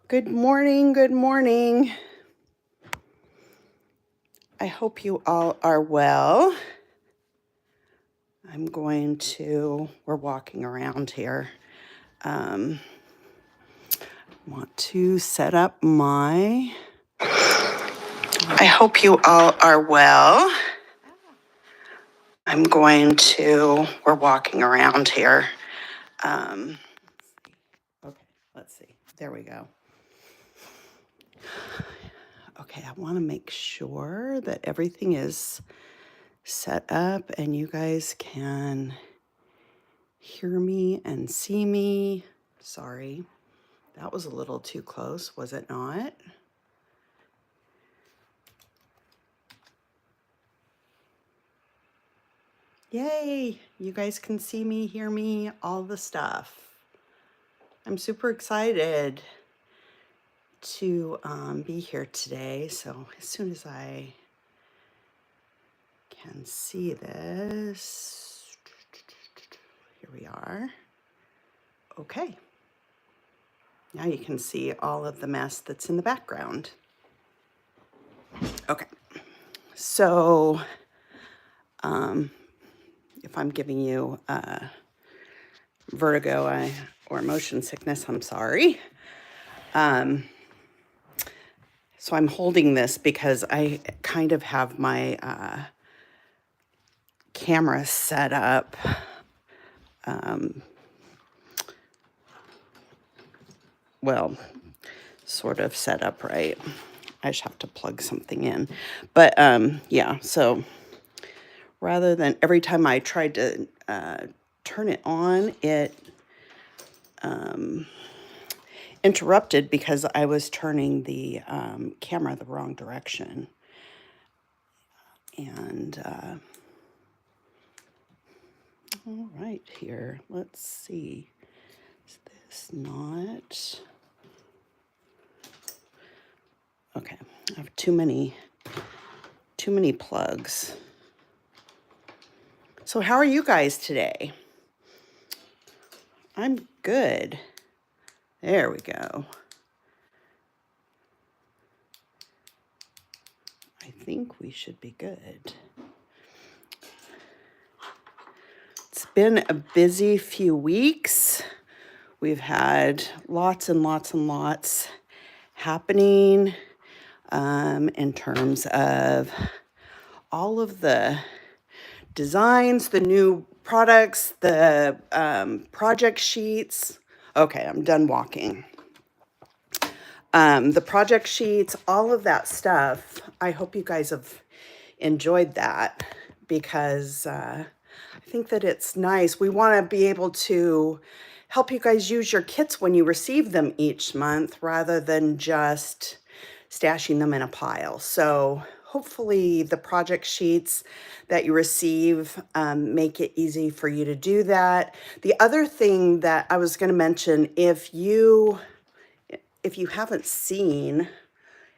Good morning, good morning. I hope you all are well. We're walking around here. Want to set up my, I hope you all are well. We're walking around here. Okay, let's see. There we go. Okay, I want to make sure that everything is set up and you guys can hear me and see me. Sorry, that was a little too close, was it not? Yay, you guys can see me, hear me, all the stuff. I'm super excited to be here today. So as soon as I can see this, here we are. Okay. Now you can see all of the mess that's in the background. Okay. So if I'm giving you vertigo or motion sickness, I'm sorry. So I'm holding this because I kind of have my camera set up well, sort of set up right. I just have to plug something in. But yeah, so rather than every time I tried to turn it on, it interrupted because I was turning the camera the wrong direction. And all right, here, let's see. Is this not? Okay, I have too many plugs. So how are you guys today? I'm good. There we go. I think we should be good. It's been a busy few weeks. We've had lots and lots and lots happening in terms of all of the designs, the new products, the project sheets. Okay, I'm done walking. The project sheets, all of that stuff. I hope you guys have enjoyed that because I think that it's nice. We want to be able to help you guys use your kits when you receive them each month rather than just stashing them in a pile. So hopefully the project sheets that you receive make it easy for you to do that. The other thing that I was going to mention, if you haven't seen,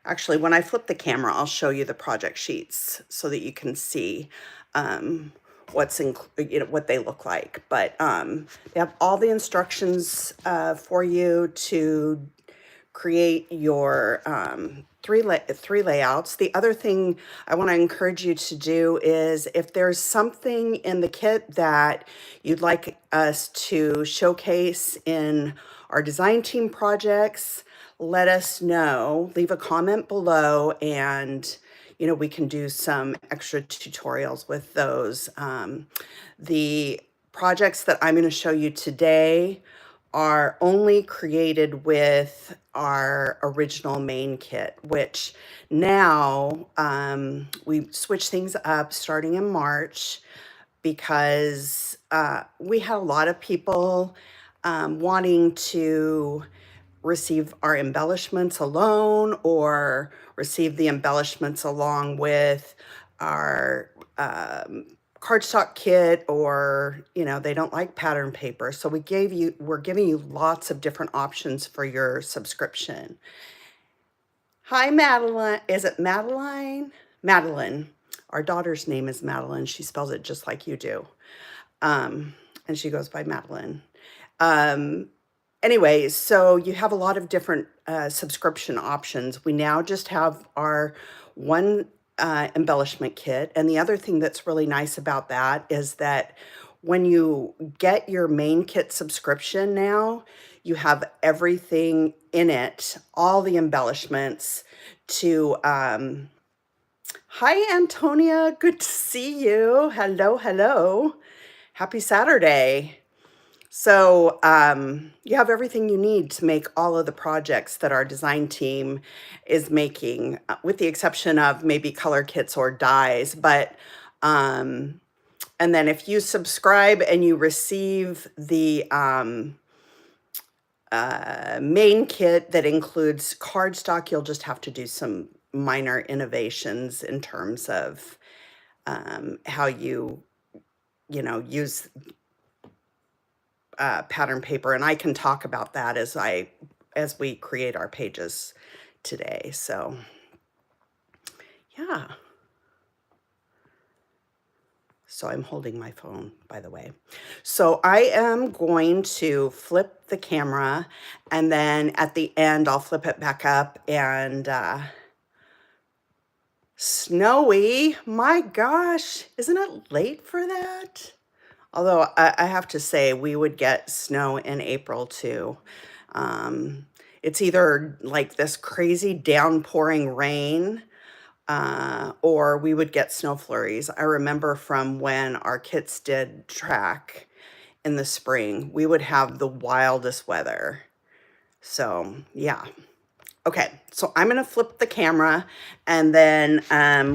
actually, when I flip the camera, I'll show you the project sheets so that you can see what they look like. But they have all the instructions for you to create your three layouts. The other thing I want to encourage you to do is if there's something in the kit that you'd like us to showcase in our design team projects, let us know. Leave a comment below and we can do some extra tutorials with those. The projects that I'm going to show you today are only created with our original main kit, which now we switch things up starting in March because we had a lot of people wanting to receive our embellishments alone or receive the embellishments along with our cardstock kit, or they don't like pattern paper. So we're giving you lots of different options for your subscription. Hi, Madeline. Is it Madeline? Madeline. Our daughter's name is Madeline. She spells it just like you do. And she goes by Madeline. Anyway, so you have a lot of different subscription options. We now just have our one embellishment kit. And the other thing that's really nice about that is that when you get your main kit subscription now, you have everything in it, all the embellishments to, hi, Antonia, good to see you. Hello, hello. Happy Saturday. So you have everything you need to make all of the projects that our design team is making, with the exception of maybe color kits or dies. But and then if you subscribe and you receive the main kit that includes cardstock, you'll just have to do some minor innovations in terms of how you use pattern paper, and I can talk about that as we create our pages today. So yeah. So I'm holding my phone, by the way. So I am going to flip the camera, and then at the end I'll flip it back up. And snowy, my gosh, isn't it late for that? Although I have to say, we would get snow in April too. It's either like this crazy downpouring rain, or we would get snow flurries. I remember from when our kits did track in the spring, we would have the wildest weather. So yeah. Okay, so I'm gonna flip the camera, and then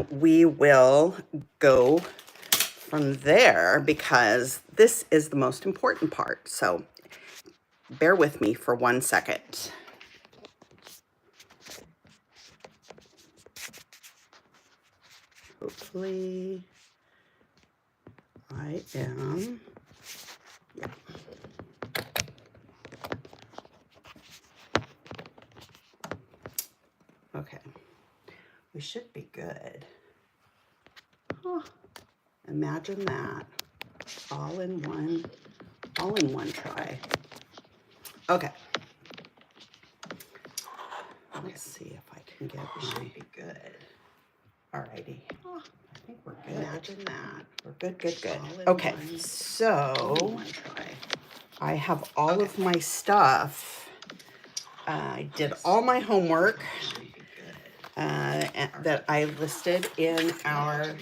we will go from there, because this is the most important part. So bear with me for 1 second. Hopefully I am, yeah. Okay, we should be good. Huh. Imagine that, all in one try. Okay. Let's see if I can get my, be good. Alrighty. Oh, I think we're good. Imagine that. We're good, good, good. Okay, so I have all of my stuff. I did all my homework that I listed in our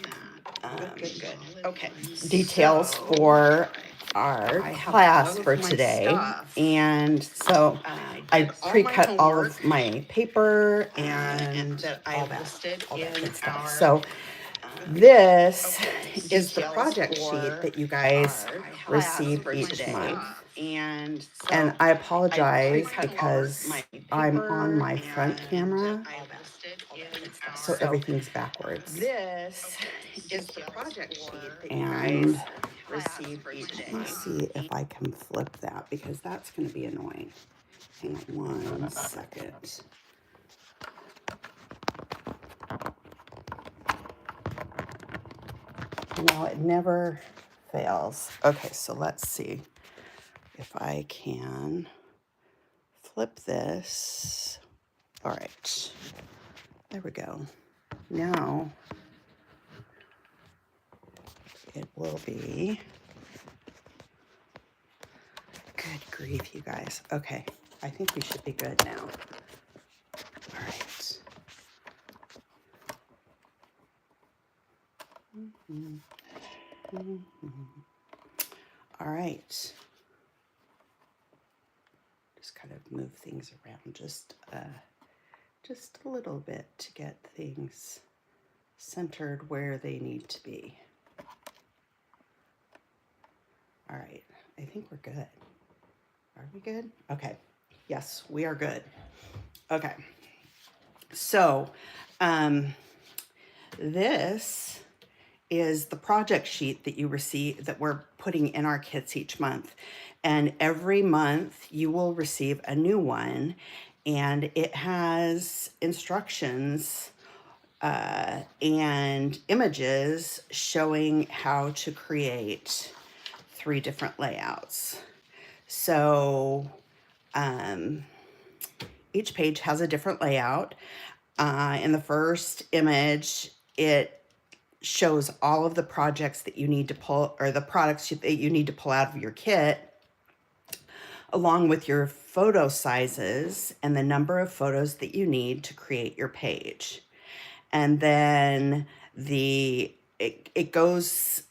details for our class for today. And so I pre-cut all of my paper and all that good stuff. So this is the project sheet that you guys receive each month. And I apologize because I'm on my front camera, so everything's backwards. This is the project sheet that you guys receive each month. Let me see if I can flip that, because that's going to be annoying. Hang on 1 second. No, it never fails. Okay, so let's see if I can flip this. All right, there we go. Now it will be, good grief, you guys. Okay, I think we should be good now. All right. All right. Just kind of move things around just a little bit to get things centered where they need to be. All right, I think we're good. Are we good? Okay, yes, we are good. Okay, so this is the project sheet that you receive, that we're putting in our kits each month. And every month you will receive a new one, and it has instructions and images showing how to create 3 different layouts. So Um, each page has a different layout. In the first image, it shows all of the projects that you need to pull, or the products that you need to pull out of your kit, along with your photo sizes and the number of photos that you need to create your page. And then it goes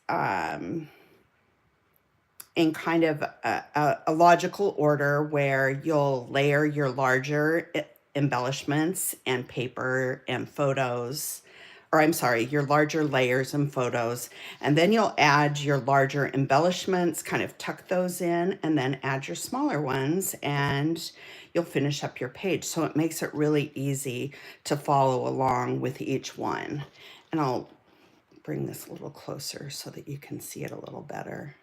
in kind of a logical order where you'll layer your larger embellishments and paper and photos, or I'm sorry, your larger layers and photos, and then you'll add your larger embellishments, kind of tuck those in, and then add your smaller ones, and you'll finish up your page. So it makes it really easy to follow along with each one. And I'll bring this a little closer so that you can see it a little better,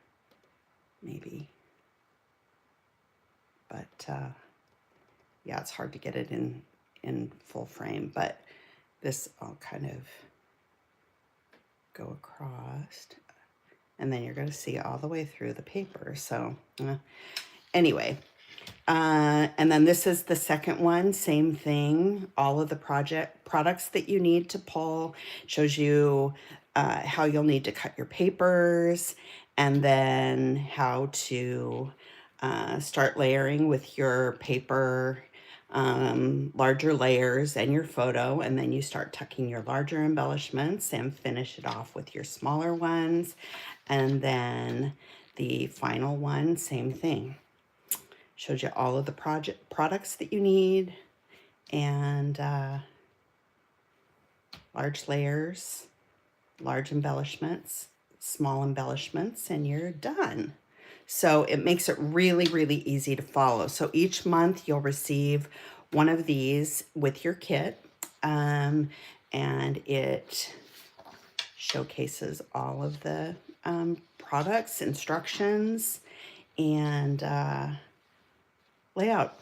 maybe. But yeah, it's hard to get it in full frame, but this I'll kind of go across, and then you're going to see all the way through the paper. So anyway, and then this is the second one, same thing, all of the products that you need to pull, shows you how you'll need to cut your papers, and then how to start layering with your paper, larger layers and your photo, and then you start tucking your larger embellishments and finish it off with your smaller ones. And then the final one, same thing. Shows you all of the products that you need, and large layers, large embellishments, small embellishments, and you're done. So it makes it really, really easy to follow. So each month you'll receive one of these with your kit, and it showcases all of the products, instructions, and layout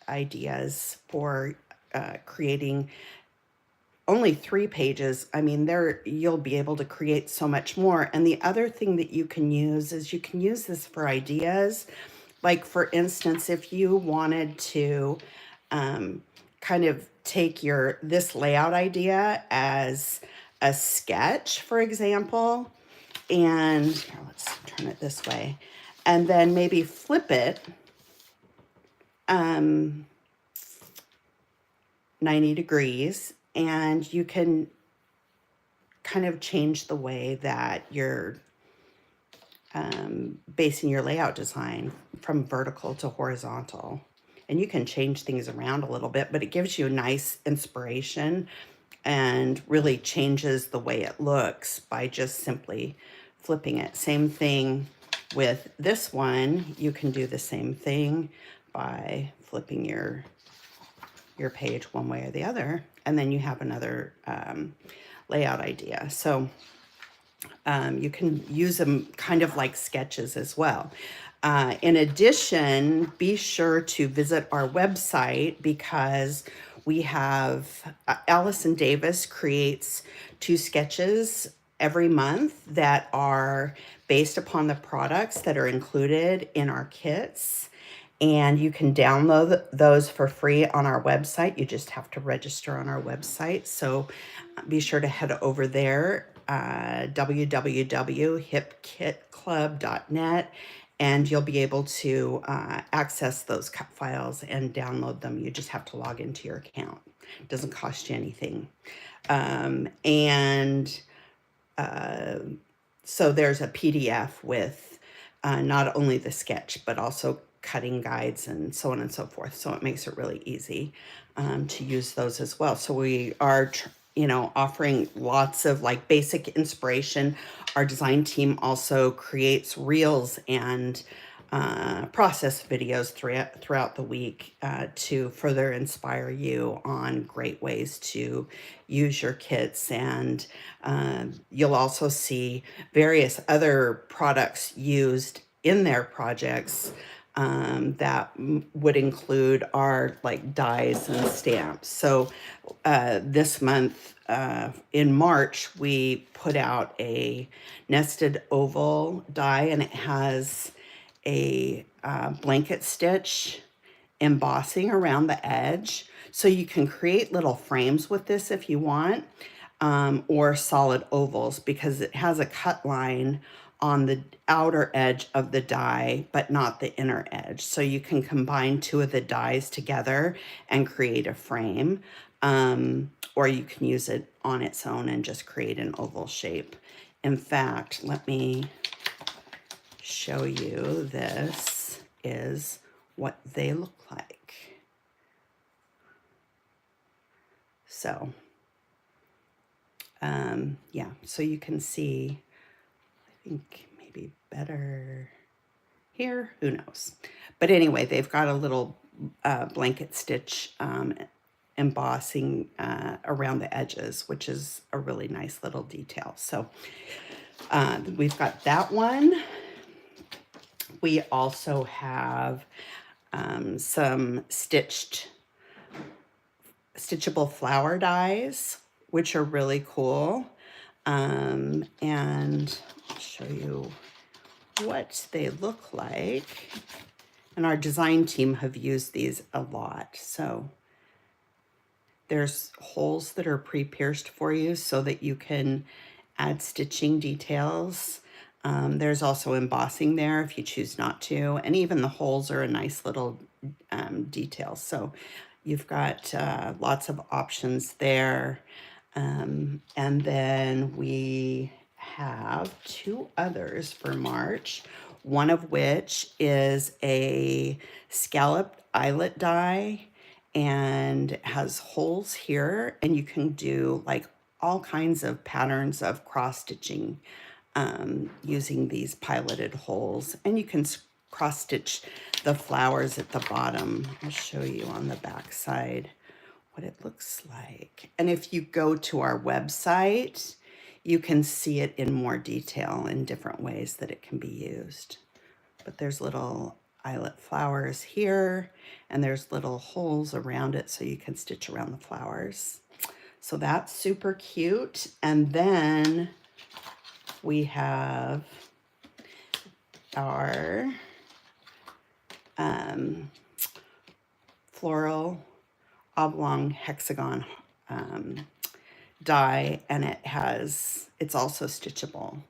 ideas for creating only 3 pages. I mean, you'll be able to create so much more. And the other thing that you can use is you can use this for ideas. Like, for instance, if you wanted to kind of take this layout idea as a sketch, for example, and here, let's turn it this way, and then maybe flip it 90 degrees, and you can kind of change the way that you're basing your layout design from vertical to horizontal. And you can change things around a little bit, but it gives you a nice inspiration and really changes the way it looks by just simply flipping it. Same thing with this one. You can do the same thing by flipping your page one way or the other, and then you have another layout idea. So you can use them kind of like sketches as well. In addition, be sure to visit our website, because we have Allison Davis creates 2 sketches every month that are based upon the products that are included in our kits. And you can download those for free on our website. You just have to register on our website. So be sure to head over there, www.hipkitclub.net, and you'll be able to access those cut files and download them. You just have to log into your account. It doesn't cost you anything. So there's a PDF with not only the sketch, but also cutting guides and so on and so forth. So it makes it really easy to use those as well. So we are, offering lots of like basic inspiration. Our design team also creates reels and process videos throughout the week to further inspire you on great ways to use your kits. And you'll also see various other products used in their projects that would include our like dies and stamps. So this month, in March, we put out a nested oval die, and it has a blanket stitch embossing around the edge. So you can create little frames with this if you want, or solid ovals, because it has a cut line on the outer edge of the die, but not the inner edge. So you can combine two of the dies together and create a frame, or you can use it on its own and just create an oval shape. In fact, let me show you. This is what they look like. So, yeah, so you can see, I think maybe better here, who knows. But anyway, they've got a little blanket stitch embossing around the edges, which is a really nice little detail. So we've got that one. We also have some stitchable flower dies, which are really cool. And I'll show you what they look like. And our design team have used these a lot. So there's holes that are pre-pierced for you so that you can add stitching details. There's also embossing there if you choose not to. And even the holes are a nice little detail. So you've got lots of options there. And then we have two others for March, one of which is a scalloped eyelet die and has holes here, and you can do like all kinds of patterns of cross stitching using these piloted holes, and you can cross stitch the flowers at the bottom. I'll show you on the back side what it looks like. And if you go to our website, you can see it in more detail in different ways that it can be used. But there's little eyelet flowers here, and there's little holes around it so you can stitch around the flowers. So that's super cute. And then we have our floral oblong hexagon die, and it's also stitchable.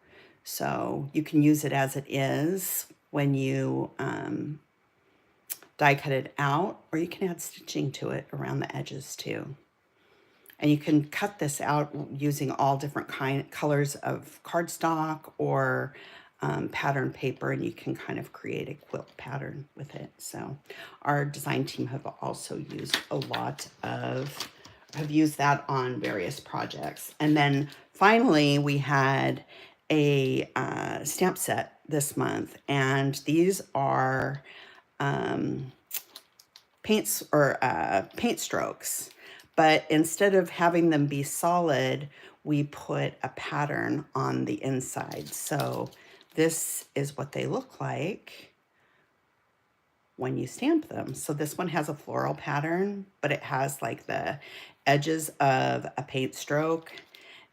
So you can use it as it is when you die cut it out, or you can add stitching to it around the edges too. And you can cut this out using all different colors of cardstock or pattern paper, and you can kind of create a quilt pattern with it. So our design team have also used have used that on various projects. And then finally, we had a stamp set this month, and these are paint strokes. But instead of having them be solid, we put a pattern on the inside. So this is what they look like when you stamp them. So this one has a floral pattern, but it has like the edges of a paint stroke.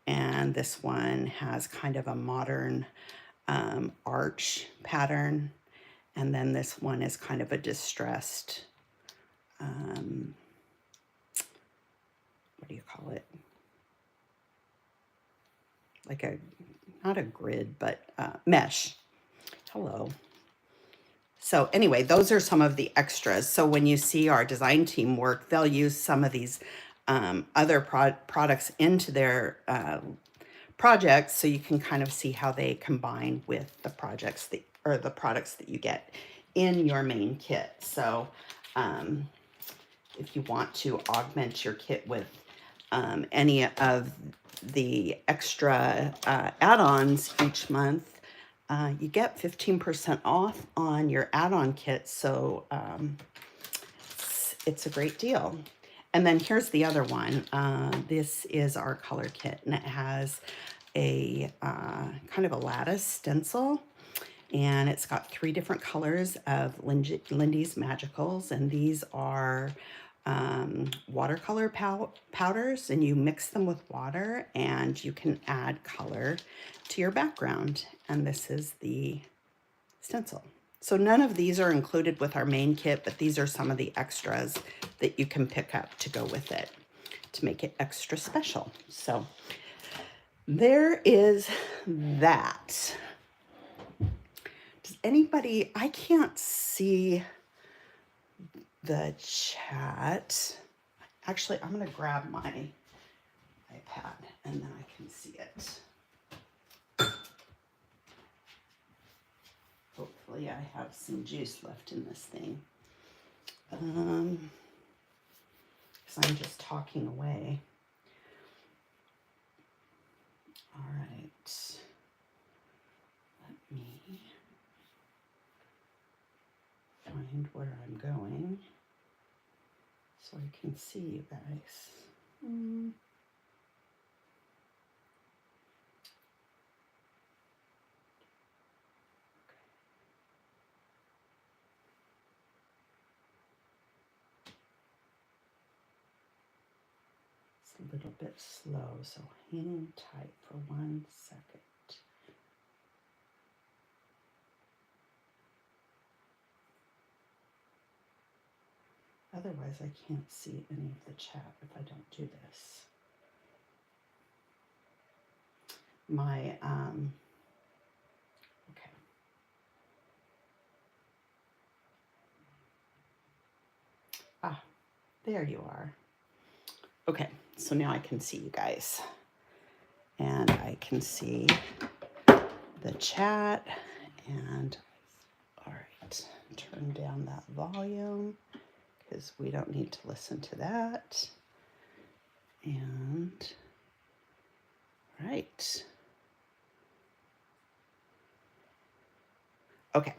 And this one has kind of a modern arch pattern. And then this one is kind of a distressed, what do you call it? Like not a grid, but mesh. Hello. So anyway, those are some of the extras. So when you see our design team work, they'll use some of these other products into their projects, so you can kind of see how they combine with the projects the products that you get in your main kit. So if you want to augment your kit with any of the extra add-ons each month, you get 15% off on your add-on kit. So it's a great deal. And then here's the other one. This is our color kit, and it has a kind of a lattice stencil, and it's got 3 different colors of Lindy's Magicals, and these are watercolor powders, and you mix them with water and you can add color to your background. And this is the stencil. So none of these are included with our main kit, but these are some of the extras that you can pick up to go with it to make it extra special. So there is that. Does anybody, I can't see the chat. Actually, I'm gonna grab my iPad and then I can see it. Hopefully I have some juice left in this thing. Because I'm just talking away. All right. Let me find where I'm going so I can see you guys. It's a little bit slow, so hang tight for 1 second. Otherwise, I can't see any of the chat if I don't do this. My, okay. Ah, there you are. Okay, so now I can see you guys. And I can see the chat. And, all right, turn down that volume because we don't need to listen to that. And, right. Okay,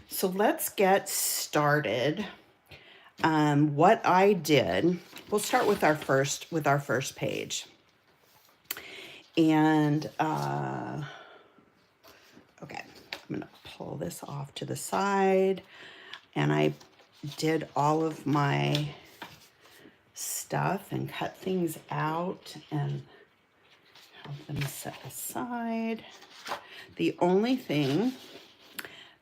so let's get started. What I did, we'll start with our first page. And, okay, I'm gonna pull this off to the side. And I did all of my stuff and cut things out and have them set aside. The only thing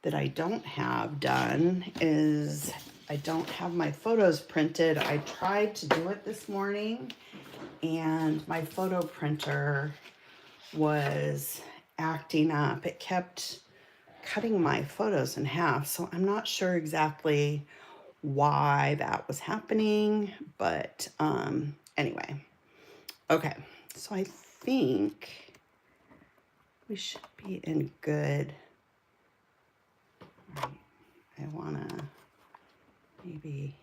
that I don't have done is I don't have my photos printed. I tried to do it this morning and my photo printer was acting up. It kept cutting my photos in half, so I'm not sure exactly why that was happening, but anyway. Okay, so I think we should be in good. All right, I wanna maybe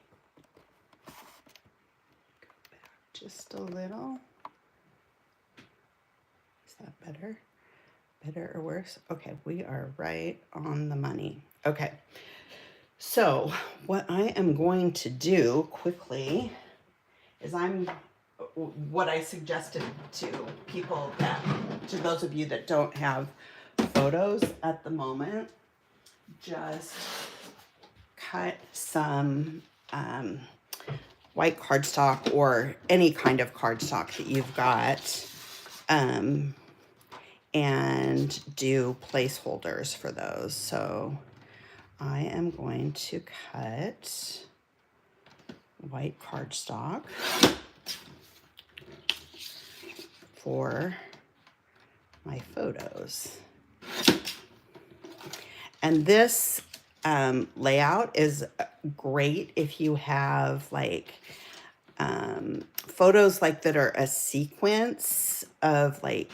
go back just a little. Is that better? Better or worse? Okay, we are right on the money. Okay, so what I am going to do quickly is what I suggested to people to those of you that don't have photos at the moment, just cut some white cardstock or any kind of cardstock that you've got, and do placeholders for those. So I am going to cut white cardstock for my photos. And this layout is great if you have like photos like that are a sequence of like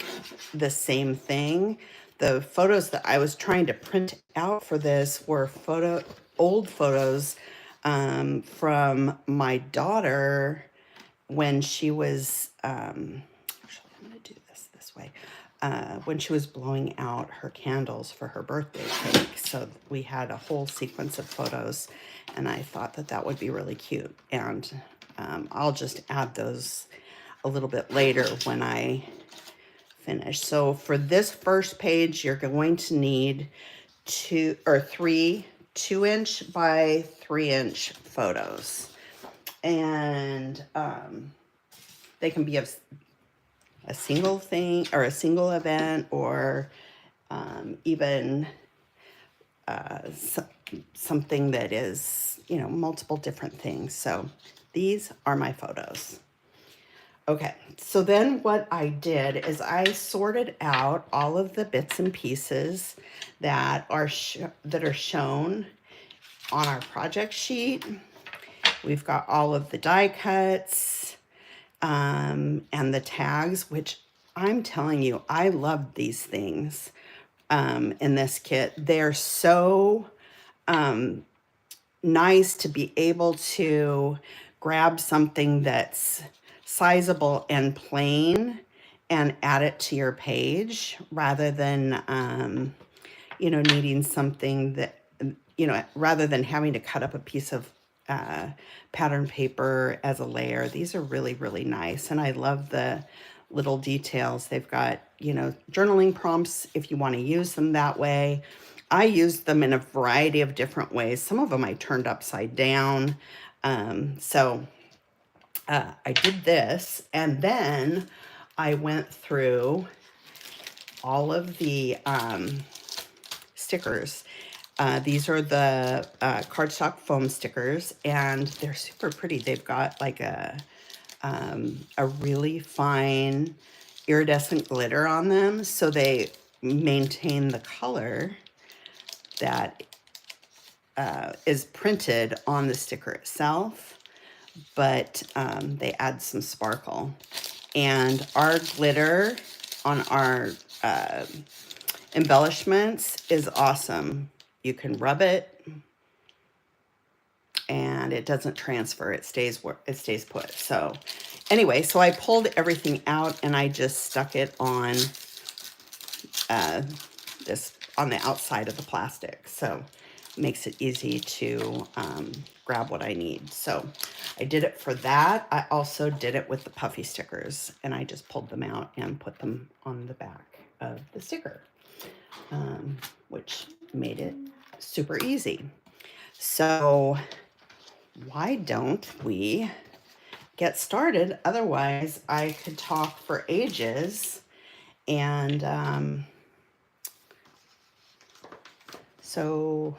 the same thing. The photos that I was trying to print out for this were old photos from my daughter when she was, actually I'm gonna do this way, when she was blowing out her candles for her birthday cake. So we had a whole sequence of photos and I thought that that would be really cute. And I'll just add those a little bit later when I finish. So for this first page, you're going to need 3 2-inch by 3-inch photos. And they can be of a single thing or a single event, or even something that is, you know, multiple different things. So these are my photos. Okay, so then what I did is I sorted out all of the bits and pieces that are shown on our project sheet. We've got all of the die cuts and the tags, which I'm telling you, I love these things in this kit. They're so nice to be able to grab something that's sizable and plain and add it to your page rather than, you know, needing something that, you know, rather than having to cut up a piece of pattern paper as a layer. These are really, really nice. And I love the little details. They've got, you know, journaling prompts if you want to use them that way. I used them in a variety of different ways. Some of them I turned upside down. I did this, and then I went through all of the stickers. These are the cardstock foam stickers, and they're super pretty. They've got like a really fine iridescent glitter on them, so they maintain the color that is printed on the sticker itself, but they add some sparkle. And our glitter on our embellishments is awesome. You can rub it and it doesn't transfer. It stays put. So anyway, so I pulled everything out and I just stuck it on on the outside of the plastic. So it makes it easy to grab what I need. So I did it for that. I also did it with the puffy stickers, and I just pulled them out and put them on the back of the sticker, which made it super easy. So why don't we get started? Otherwise, I could talk for ages. And so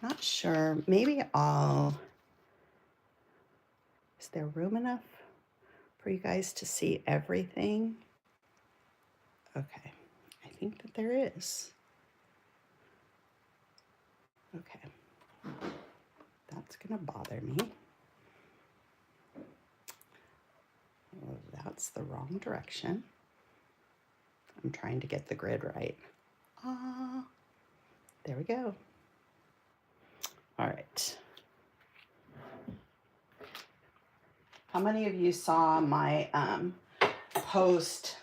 not sure, maybe is there room enough for you guys to see everything? Okay, I think that there is. Okay, that's gonna bother me. Oh, that's the wrong direction. I'm trying to get the grid right. There we go. All right. How many of you saw my post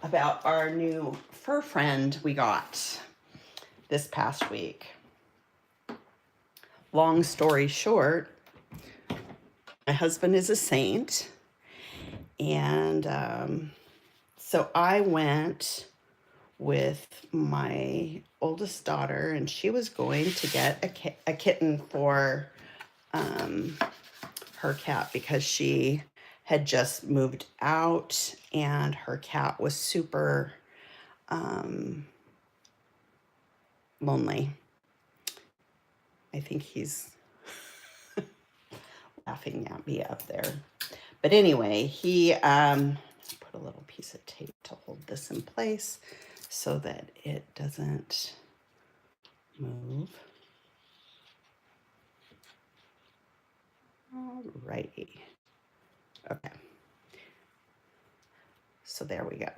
about our new fur friend we got this past week? Long story short, my husband is a saint, and so I went with my oldest daughter, and she was going to get a kitten for her cat because she had just moved out and her cat was super lonely. I think he's laughing at me up there. But anyway, he put a little piece of tape to hold this in place so that it doesn't move. Alrighty. Okay. So there we go.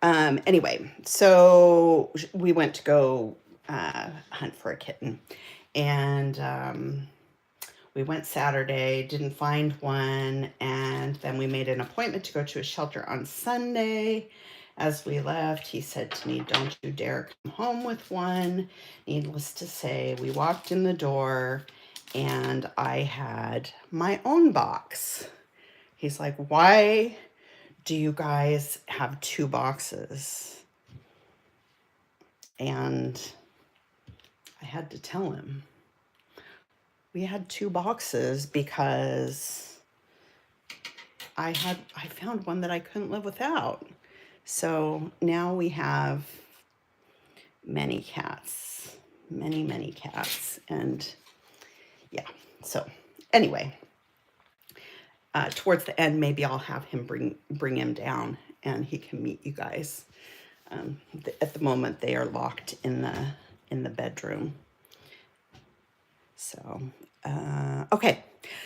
Anyway, so we went to go hunt for a kitten, and we went Saturday, didn't find one, and then we made an appointment to go to a shelter on Sunday. As we left, he said to me, "Don't you dare come home with one." Needless to say, we walked in the door and I had my own box. He's like, "Why do you guys have two boxes?" And I had to tell him. We had two boxes because I found one that I couldn't live without. So now we have many cats, many, many cats. And yeah, so anyway, towards the end, maybe I'll have him bring him down and he can meet you guys. At the moment, they are locked in the bedroom. So, okay,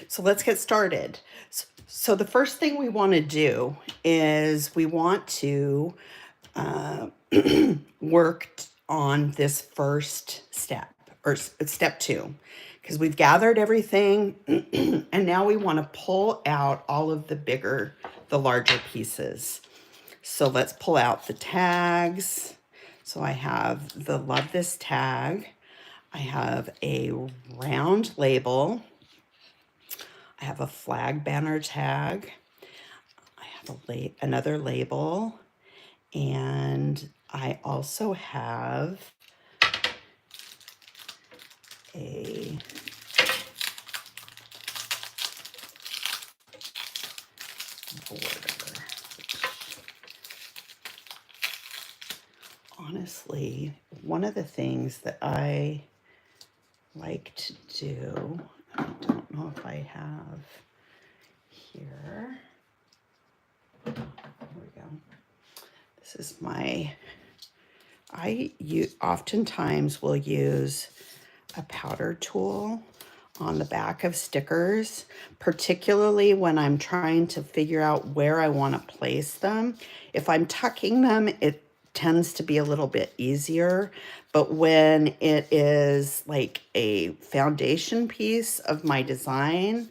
so let's get started. So the first thing we want to do is we want to work on this first step, or step 2, because we've gathered everything and now we want to pull out all of the larger pieces. So let's pull out the tags. So I have the Love This tag. I have a round label. I have a flag banner tag. I have another label. And I also have a border. Honestly, one of the things that I like to do, I don't know if I have here. There we go. This is oftentimes will use a powder tool on the back of stickers, particularly when I'm trying to figure out where I want to place them. If I'm tucking them, it tends to be a little bit easier, but when it is like a foundation piece of my design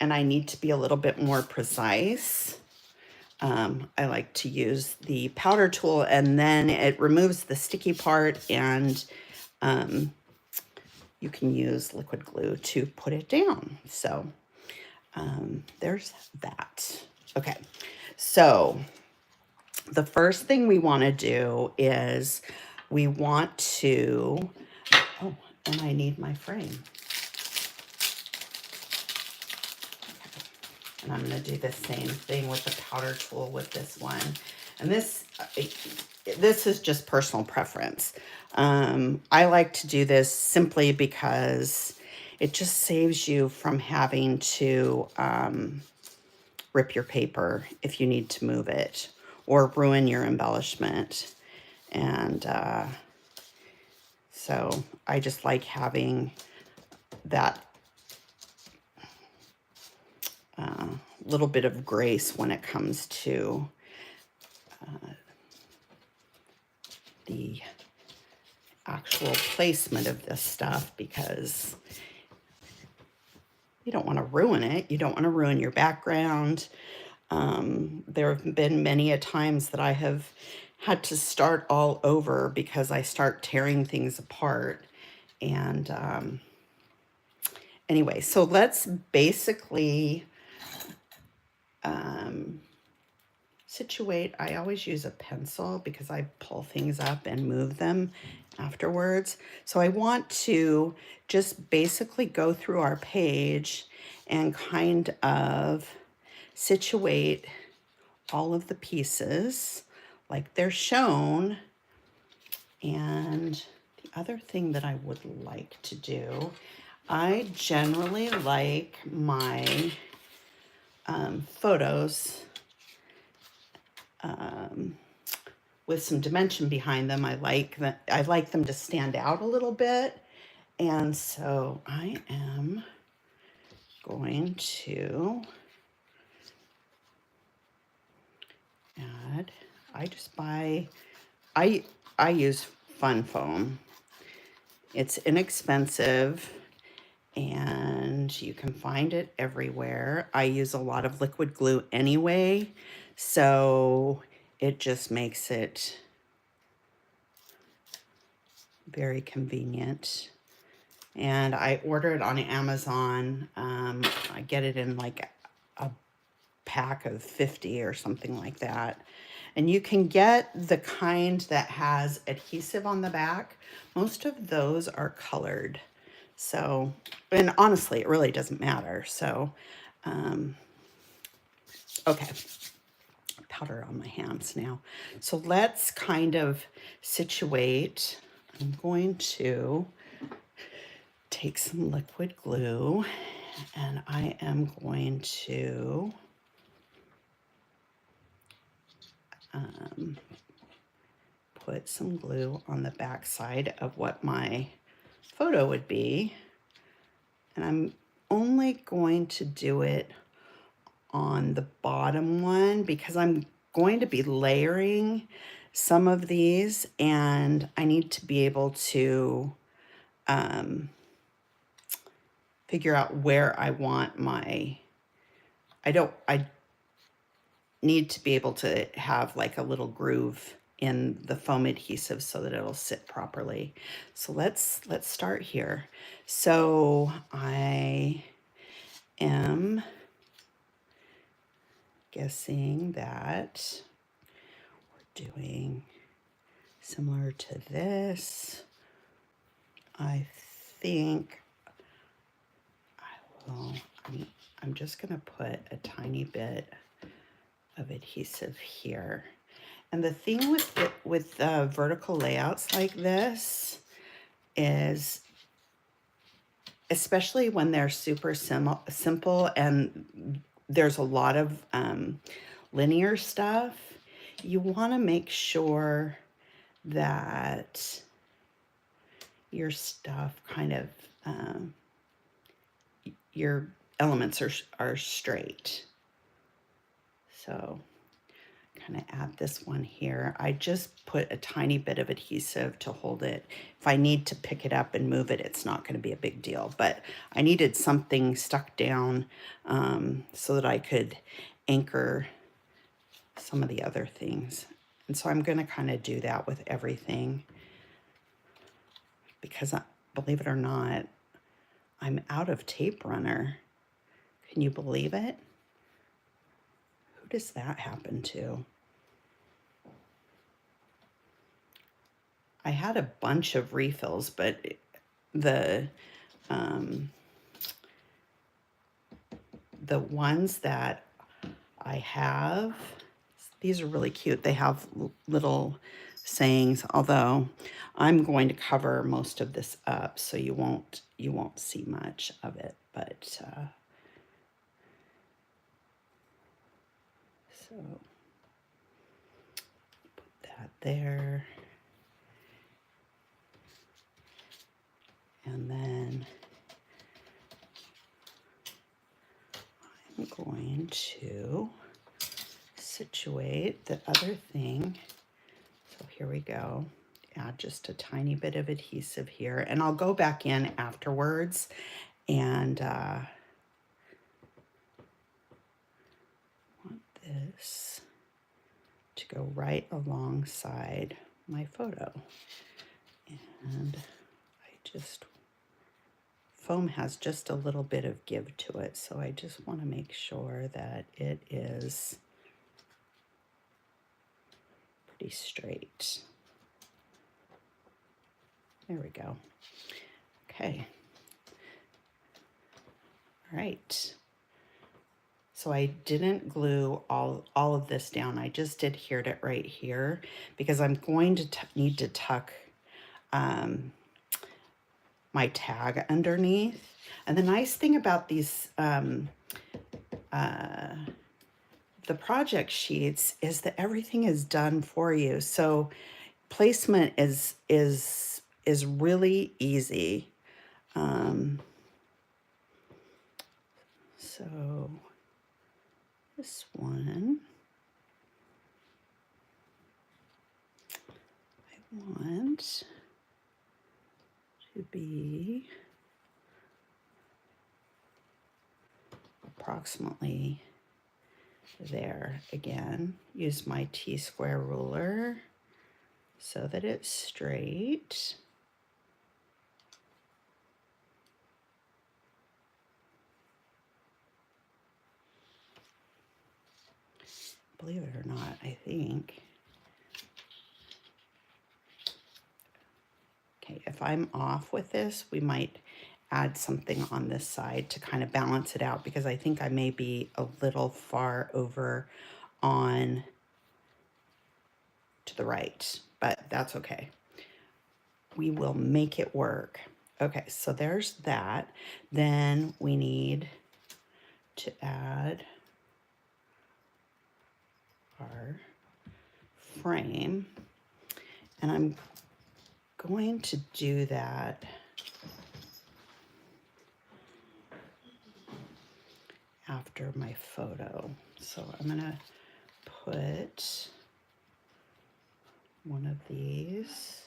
and I need to be a little bit more precise, I like to use the powder tool, and then it removes the sticky part, and you can use liquid glue to put it down. So there's that. Okay, so the first thing we want to do is we want to, oh, and I need my frame. And I'm going to do the same thing with the powder tool with this one. And this is just personal preference. I like to do this simply because it just saves you from having to rip your paper if you need to move it or ruin your embellishment. And so I just like having that little bit of grace when it comes to the actual placement of this stuff, because you don't want to ruin it. You don't want to ruin your background. There have been many a times that I have had to start all over because I start tearing things apart. And anyway, so let's basically situate. I always use a pencil because I pull things up and move them afterwards. So I want to just basically go through our page and kind of situate all of the pieces like they're shown. And the other thing that I would like to do, I generally like my photos with some dimension behind them. I like them to stand out a little bit. And so I am going to add, I use Fun Foam. It's inexpensive and you can find it everywhere. I use a lot of liquid glue anyway, so it just makes it very convenient. And I order it on Amazon. I get it in like a pack of 50 or something like that. And you can get the kind that has adhesive on the back. Most of those are colored. So, and honestly, it really doesn't matter. So, okay, powder on my hands now. So let's kind of situate. I'm going to take some liquid glue and I am going to put some glue on the back side of what my photo would be. And I'm only going to do it on the bottom one because I'm going to be layering some of these and I need to be able to figure out where I want my, I need to be able to have like a little groove in the foam adhesive so that it'll sit properly. So let's start here. So I am guessing that we're doing similar to this. I think I will, I'm just gonna put a tiny bit of adhesive here. And the thing with vertical layouts like this is, especially when they're super simple and there's a lot of linear stuff, you want to make sure that your stuff kind of, your elements are straight. So kind of add this one here. I just put a tiny bit of adhesive to hold it. If I need to pick it up and move it, it's not going to be a big deal, but I needed something stuck down so that I could anchor some of the other things. And so I'm going to kind of do that with everything because, believe it or not, I'm out of tape runner. Can you believe it? Who does that happen to? I had a bunch of refills, but the ones that I have, these are really cute. They have little sayings, although I'm going to cover most of this up so you won't see much of it, but so put that there. And then I'm going to situate the other thing. So here we go. Add just a tiny bit of adhesive here. And I'll go back in afterwards and want this to go right alongside my photo. And foam has just a little bit of give to it, so I just want to make sure that it is pretty straight. There we go. Okay. All right. So I didn't glue all of this down. I just adhered it right here because I'm going to need to tuck my tag underneath. And the nice thing about these the project sheets is that everything is done for you. So placement is really easy. So this one, I want to be approximately there. Again, use my T-square ruler so that it's straight. Believe it or not, I think. Okay, if I'm off with this, we might add something on this side to kind of balance it out because I think I may be a little far over on to the right, but that's okay. we will make it work. Okay, so there's that. Then we need to add our frame, and I'm going to do that after my photo. So I'm gonna put one of these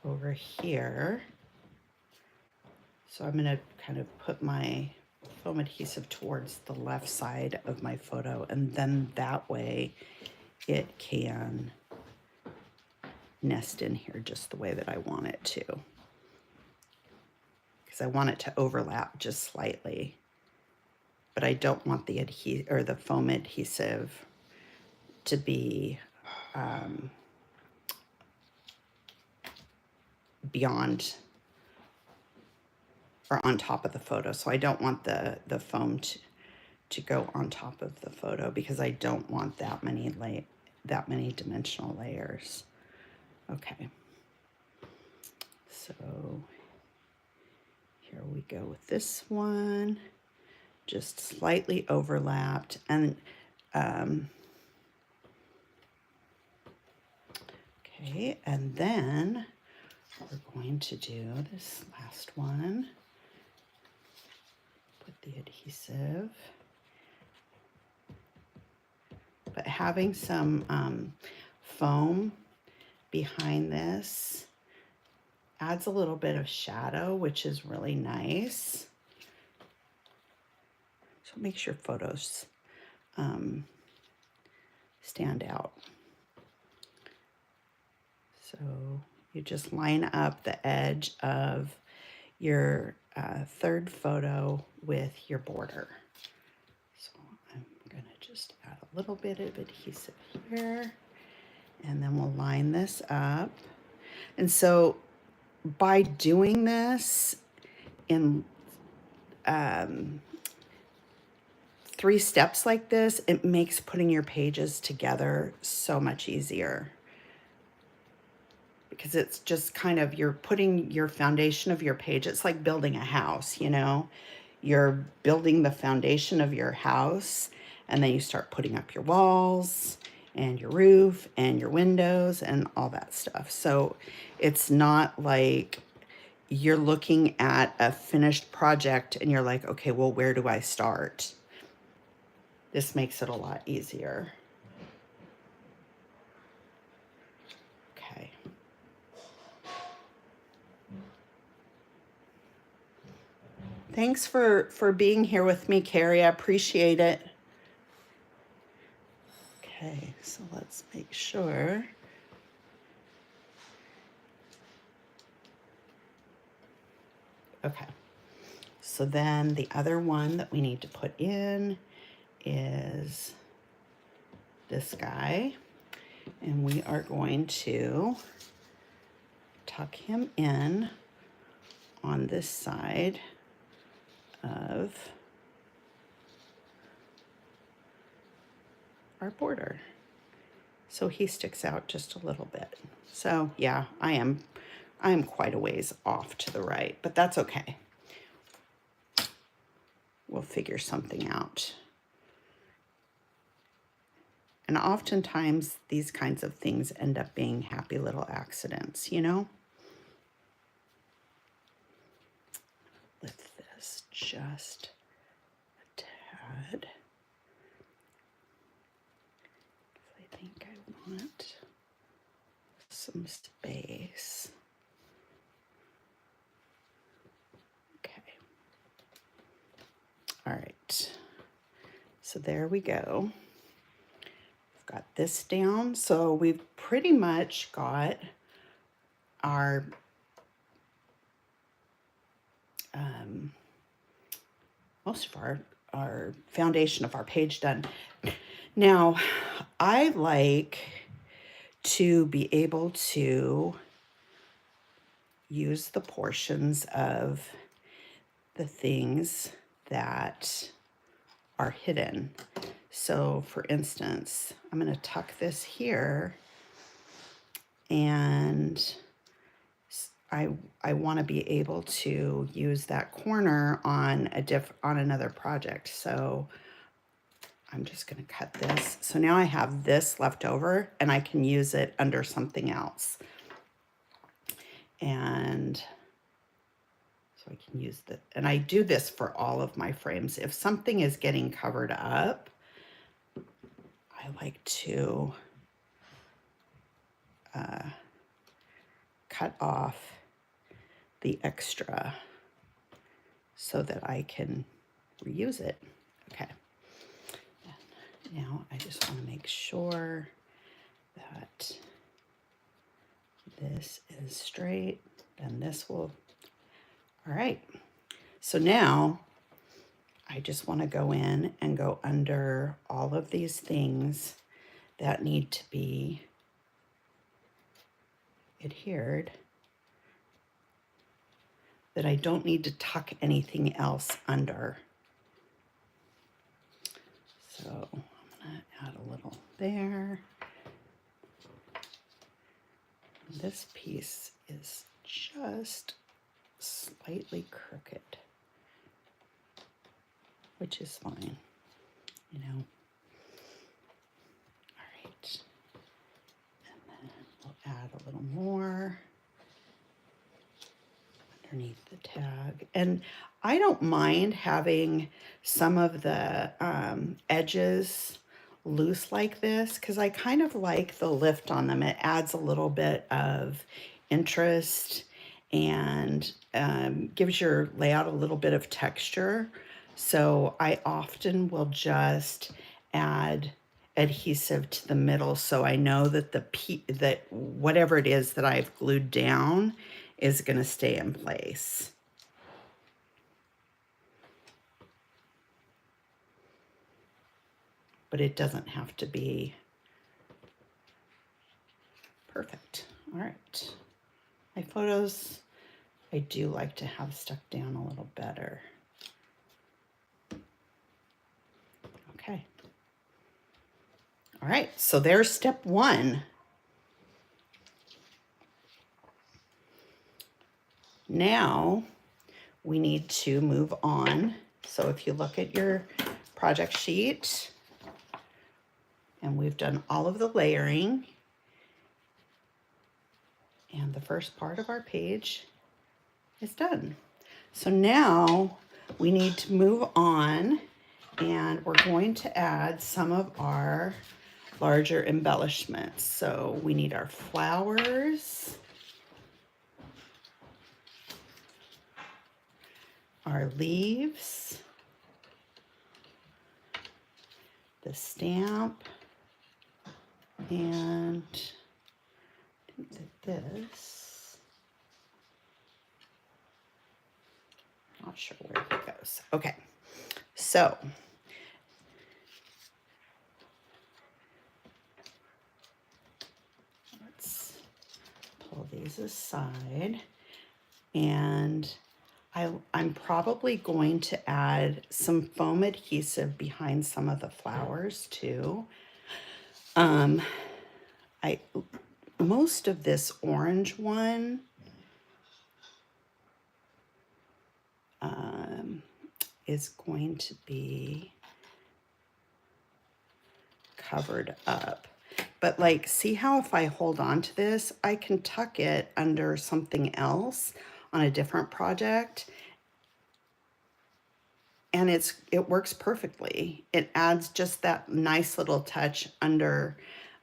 over here. So I'm gonna kind of put my foam adhesive towards the left side of my photo, and then that way it can nest in here just the way that I want it to. Because I want it to overlap just slightly, but I don't want the the foam adhesive to be beyond or on top of the photo. So I don't want the foam to go on top of the photo, because I don't want that many dimensional layers. Okay. So here we go with this one, just slightly overlapped. And okay, and then we're going to do this last one. Put the adhesive, but having some foam behind this adds a little bit of shadow, which is really nice. So it makes your photos stand out. So you just line up the edge of your third photo with your border. So I'm gonna just add a little bit of adhesive here, and then we'll line this up. And so by doing this in 3 steps like this, it makes putting your pages together so much easier, because it's just kind of, you're putting your foundation of your page. It's like building a house, you know? You're building the foundation of your house, and then you start putting up your walls and your roof and your windows and all that stuff. So it's not like you're looking at a finished project and you're like, okay, well, where do I start? This makes it a lot easier. Okay. Thanks for being here with me, Carrie. I appreciate it. Okay, so let's make sure. Okay, so then the other one that we need to put in is this guy, and we are going to tuck him in on this side of our border, so he sticks out just a little bit. So yeah, I am quite a ways off to the right, but that's okay. We'll figure something out. And oftentimes these kinds of things end up being happy little accidents, you know? Lift this just a tad. I think I want some space. Okay. All right. So there we go. Got this down. So we've pretty much got our most of our foundation of our page done. Now, I like to be able to use the portions of the things that are hidden. So for instance, I'm going to tuck this here, and I want to be able to use that corner on another project. So I'm just going to cut this. So now I have this left over and I can use it under something else. And so I can use that. And I do this for all of my frames. If something is getting covered up, I like to cut off the extra so that I can reuse it. Okay. And now I just want to make sure that this is straight, and this will, all right. So now I just want to go in and go under all of these things that need to be adhered, that I don't need to tuck anything else under. So I'm going to add a little there. This piece is just slightly crooked, which is fine, you know. All right. And then we'll add a little more underneath the tag. And I don't mind having some of the edges loose like this, because I kind of like the lift on them. It adds a little bit of interest and gives your layout a little bit of texture. So I often will just add adhesive to the middle, so I know that that whatever it is that I've glued down is going to stay in place. But it doesn't have to be perfect. All right. My photos, I do like to have stuck down a little better. Okay. All right, so there's step one. Now we need to move on. So if you look at your project sheet, and we've done all of the layering, and the first part of our page is done. So now we need to move on, and we're going to add some of our larger embellishments. So we need our flowers, our leaves, the stamp, and I think that this, not sure where it goes. Okay, so let's pull these aside, and I'm probably going to add some foam adhesive behind some of the flowers too. Most of this orange one is going to be covered up. But like, see how if I hold on to this, I can tuck it under something else on a different project, and it works perfectly. It adds just that nice little touch under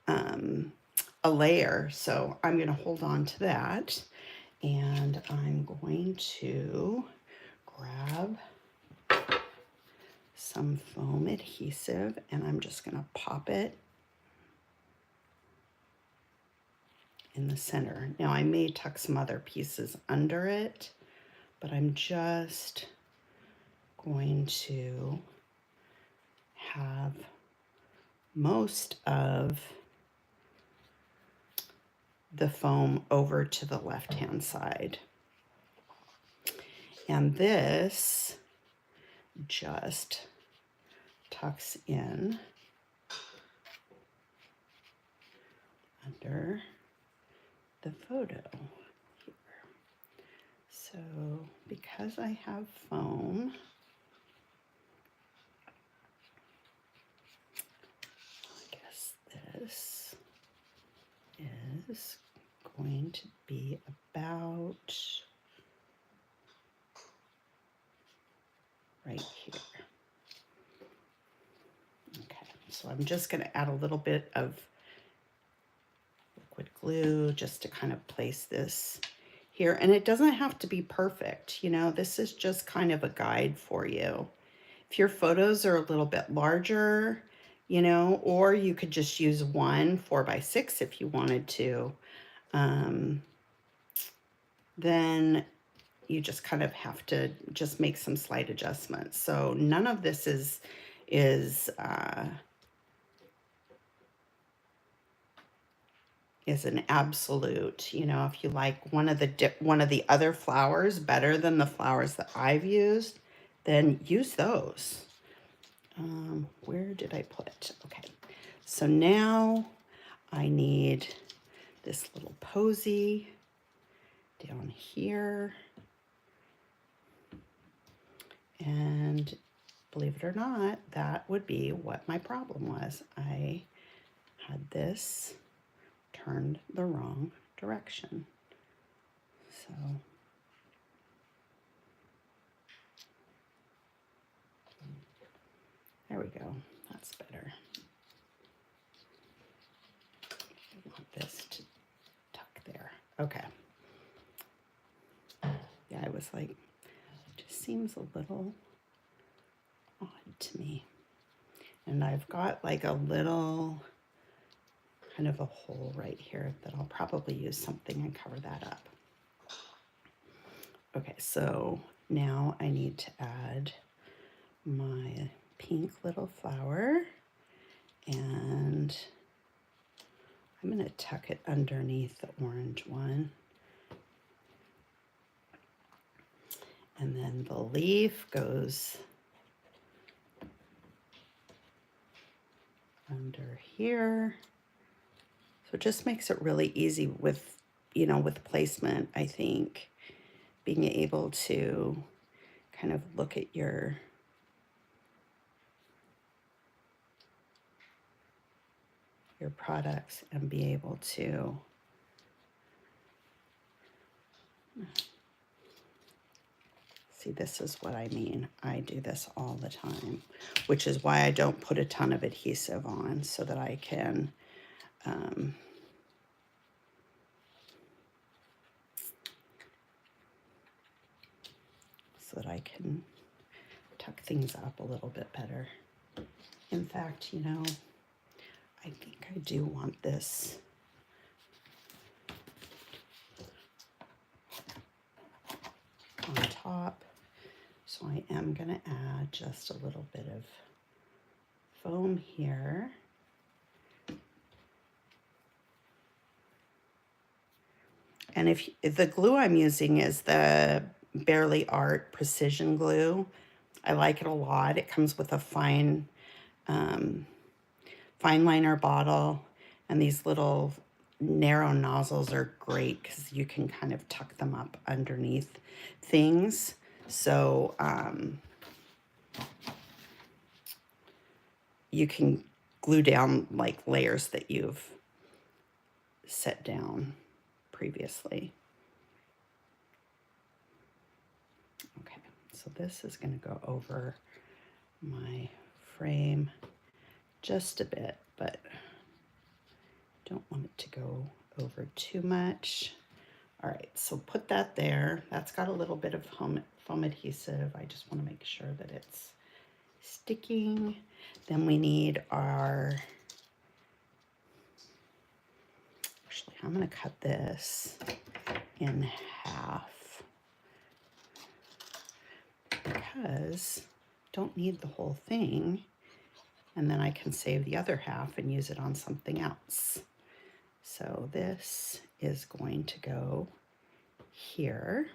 a layer. So I'm going to hold on to that, and I'm going to grab some foam adhesive, and I'm just going to pop it in the center. Now I may tuck some other pieces under it, but I'm just going to have most of the foam over to the left-hand side. And this just tucks in under the photo here. So because I have foam, I guess this is going to be about right here. Okay, so I'm just going to add a little bit of liquid glue just to kind of place this here. And it doesn't have to be perfect, you know, this is just kind of a guide for you. If your photos are a little bit larger, you know, or you could just use one 4x6 if you wanted to, then you just kind of have to just make some slight adjustments. So none of this is an absolute. You know, if you like one of the other flowers better than the flowers that I've used, then use those. Where did I put? Okay, so now I need this little posy down here. And believe it or not, that would be what my problem was. I had this turned the wrong direction. So there we go. That's better. I want this to tuck there. Okay. Yeah, I was like, it just seems a little odd to me. And I've got like a little kind of a hole right here that I'll probably use something and cover that up. Okay, so now I need to add my pink little flower, and I'm going to tuck it underneath the orange one. And then the leaf goes under here. So it just makes it really easy with, you know, with placement, I think. Being able to kind of look at your products and be able to see, this is what I mean. I do this all the time, which is why I don't put a ton of adhesive on, so that I can tuck things up a little bit better. In fact, you know, I think I do want this on top. So I am going to add just a little bit of foam here. And if the glue I'm using is the Barely Art Precision Glue, I like it a lot. It comes with a fine liner bottle, and these little narrow nozzles are great because you can kind of tuck them up underneath things. So you can glue down like layers that you've set down previously. Okay, so this is going to go over my frame just a bit, but don't want it to go over too much. All right, so put that there. That's got a little bit of foam adhesive. I just want to make sure that it's sticking. Then we need our, actually, I'm going to cut this in half because I don't need the whole thing. And then I can save the other half and use it on something else. So this is going to go here.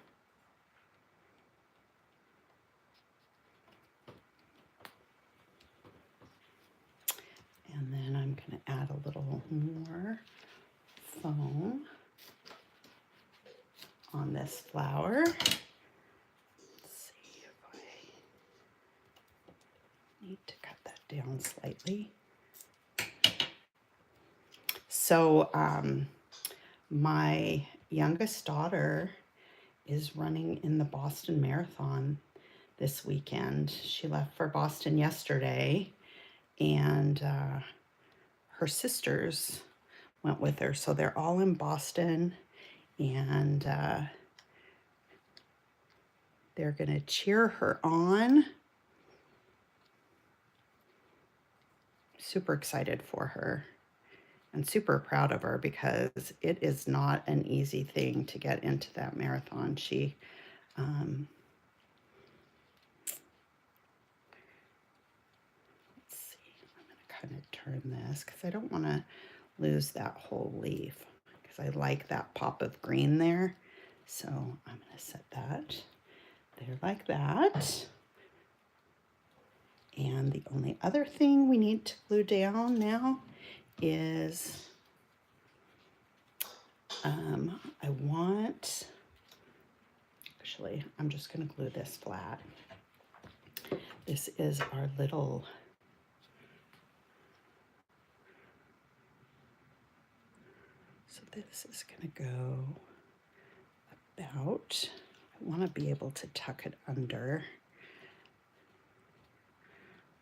And then I'm going to add a little more this flower. Let's see if I need to cut that down slightly. So my youngest daughter is running in the Boston Marathon this weekend. She left for Boston yesterday, and her sisters went with her. So they're all in Boston, and they're going to cheer her on. Super excited for her and super proud of her because it is not an easy thing to get into that marathon. She let's see, I'm going to kind of turn this because I don't want to lose that whole leaf because I like that pop of green there. So I'm going to set that there like that. And the only other thing we need to glue down now is I want, actually, I'm just going to glue this flat. This is our little so this is going to go about, I want to be able to tuck it under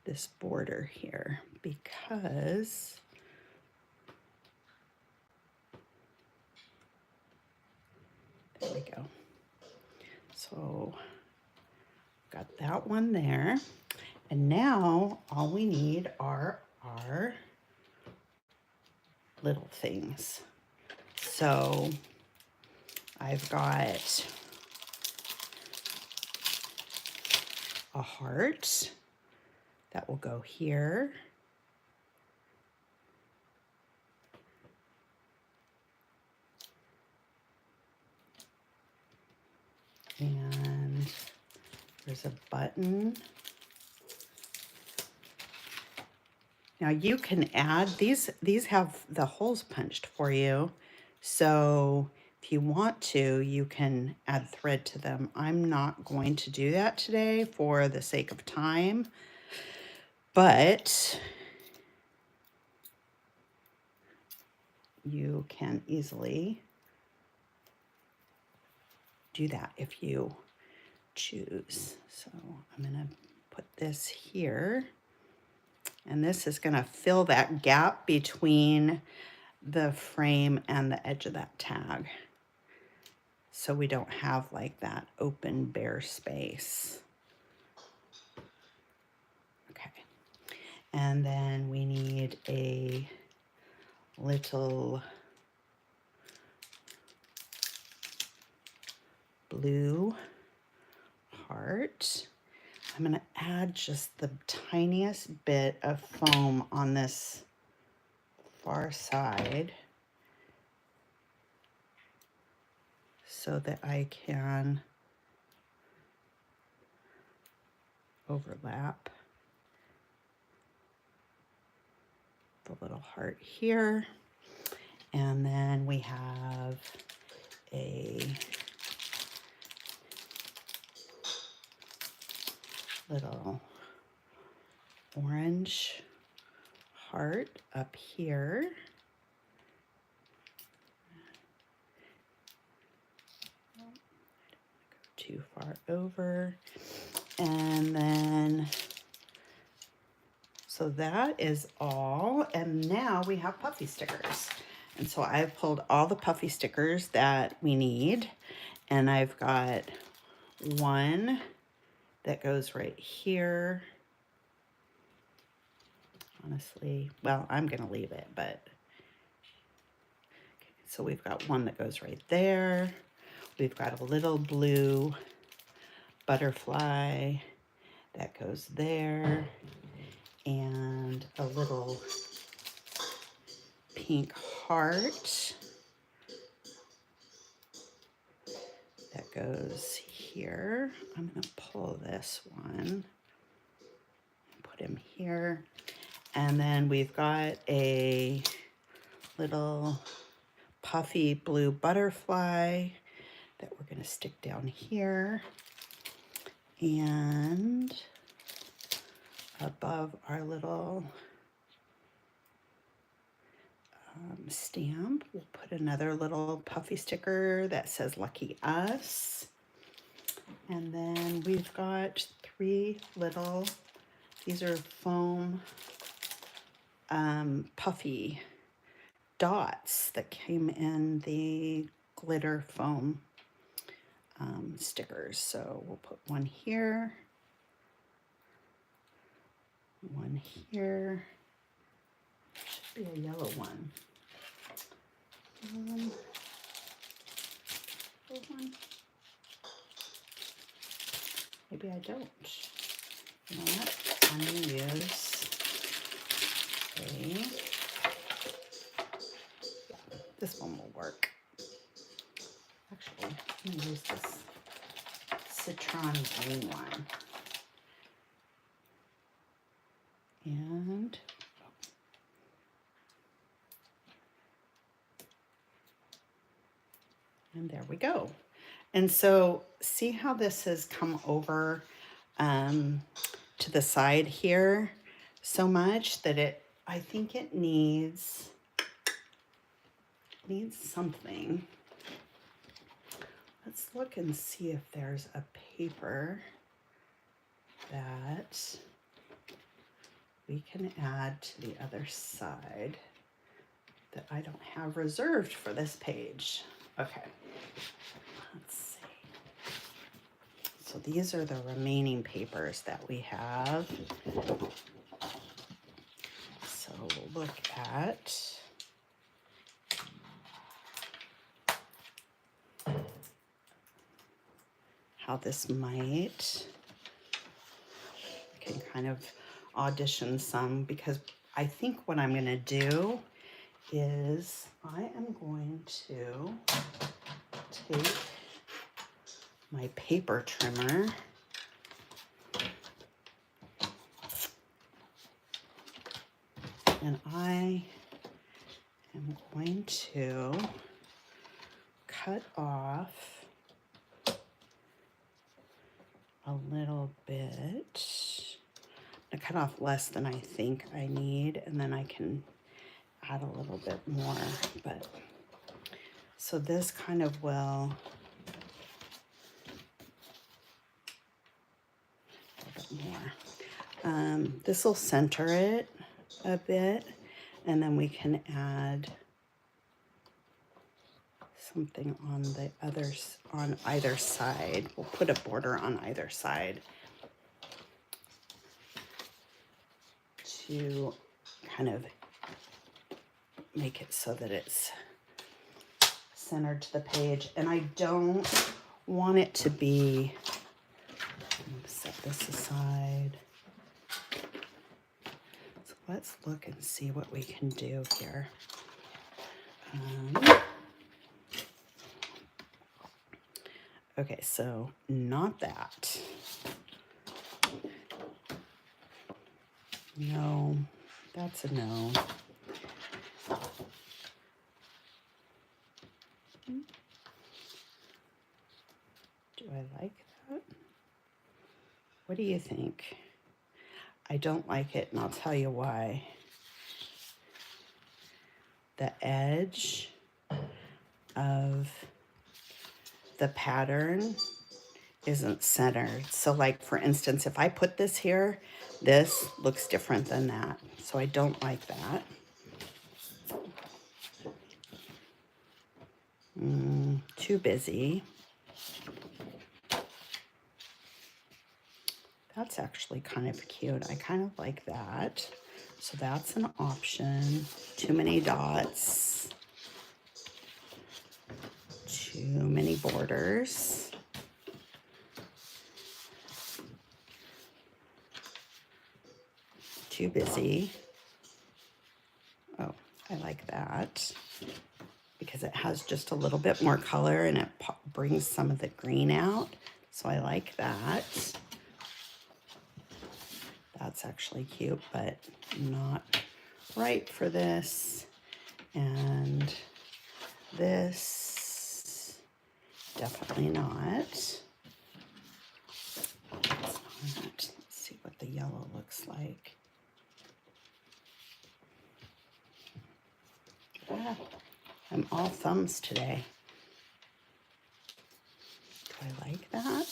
this border here because there we go. So got that one there. And now all we need are our little things. So I've got a heart that will go here. And there's a button. Now you can add, these have the holes punched for you. So if you want to, you can add thread to them. I'm not going to do that today for the sake of time, but you can easily do that if you choose. So I'm gonna put this here, and this is gonna fill that gap between the frame and the edge of that tag, so we don't have like that open bare space. Okay, and then we need a little blue heart. I'm going to add just the tiniest bit of foam on this far side so that I can overlap the little heart here. And then we have a little orange heart up here. Too far over. And then, so that is all. And now we have puffy stickers. And so I've pulled all the puffy stickers that we need. And I've got one that goes right here. Honestly, well, I'm going to leave it, but okay, so we've got one that goes right there. We've got a little blue butterfly that goes there, and a little pink heart that goes here. I'm going to pull this one, put him here. And then we've got a little puffy blue butterfly that we're going to stick down here. And above our little stamp, we'll put another little puffy sticker that says Lucky Us. And then we've got 3 little, these are foam puffy dots that came in the glitter foam stickers. So we'll put one here, one here, should be a yellow one. One. Maybe I don't. You know what? I'm going to use this one will work. Actually, I'm going to use this citron green one. And there we go. And so see how this has come over to the side here so much that I think it needs something. Let's look and see if there's a paper that we can add to the other side that I don't have reserved for this page. Okay, let's see. So these are the remaining papers that we have. So we'll look at how this might, I can kind of audition some, because I think what I'm going to do is I am going to take my paper trimmer and I am going to cut off a little bit. I'm gonna cut off less than I think I need, and then I can add a little bit more. But so this kind of will a little bit more. This will center it a bit, and then we can add something on the others, on either side. We'll put a border on either side to kind of make it so that it's centered to the page. And I don't want it to be, I'm gonna set this aside. So let's look and see what we can do here. Okay, so not that. No, that's a no. Do I like that? What do you think? I don't like it, and I'll tell you why. The edge of the pattern isn't centered. So like, for instance, if I put this here, this looks different than that. So I don't like that. Too busy. That's actually kind of cute. I kind of like that. So that's an option. Too many dots. Too many borders. Too busy. Oh, I like that because it has just a little bit more color and it brings some of the green out. So I like that. That's actually cute, but not right for this. And this definitely not. It's not. Let's see what the yellow looks like. Ah, I'm all thumbs today. Do I like that?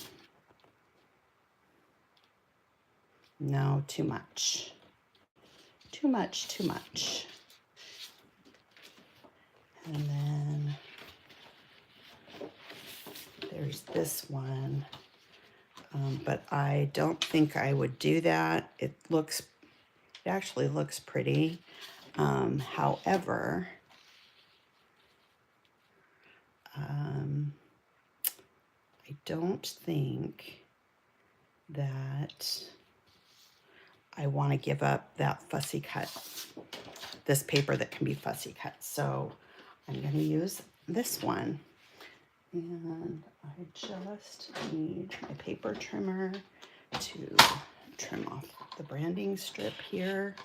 No, too much. Too much, too much. And then there's this one, but I don't think I would do that. It actually looks pretty. However, I don't think that I want to give up that fussy cut, this paper that can be fussy cut. So I'm going to use this one. And I just need my paper trimmer to trim off the branding strip here.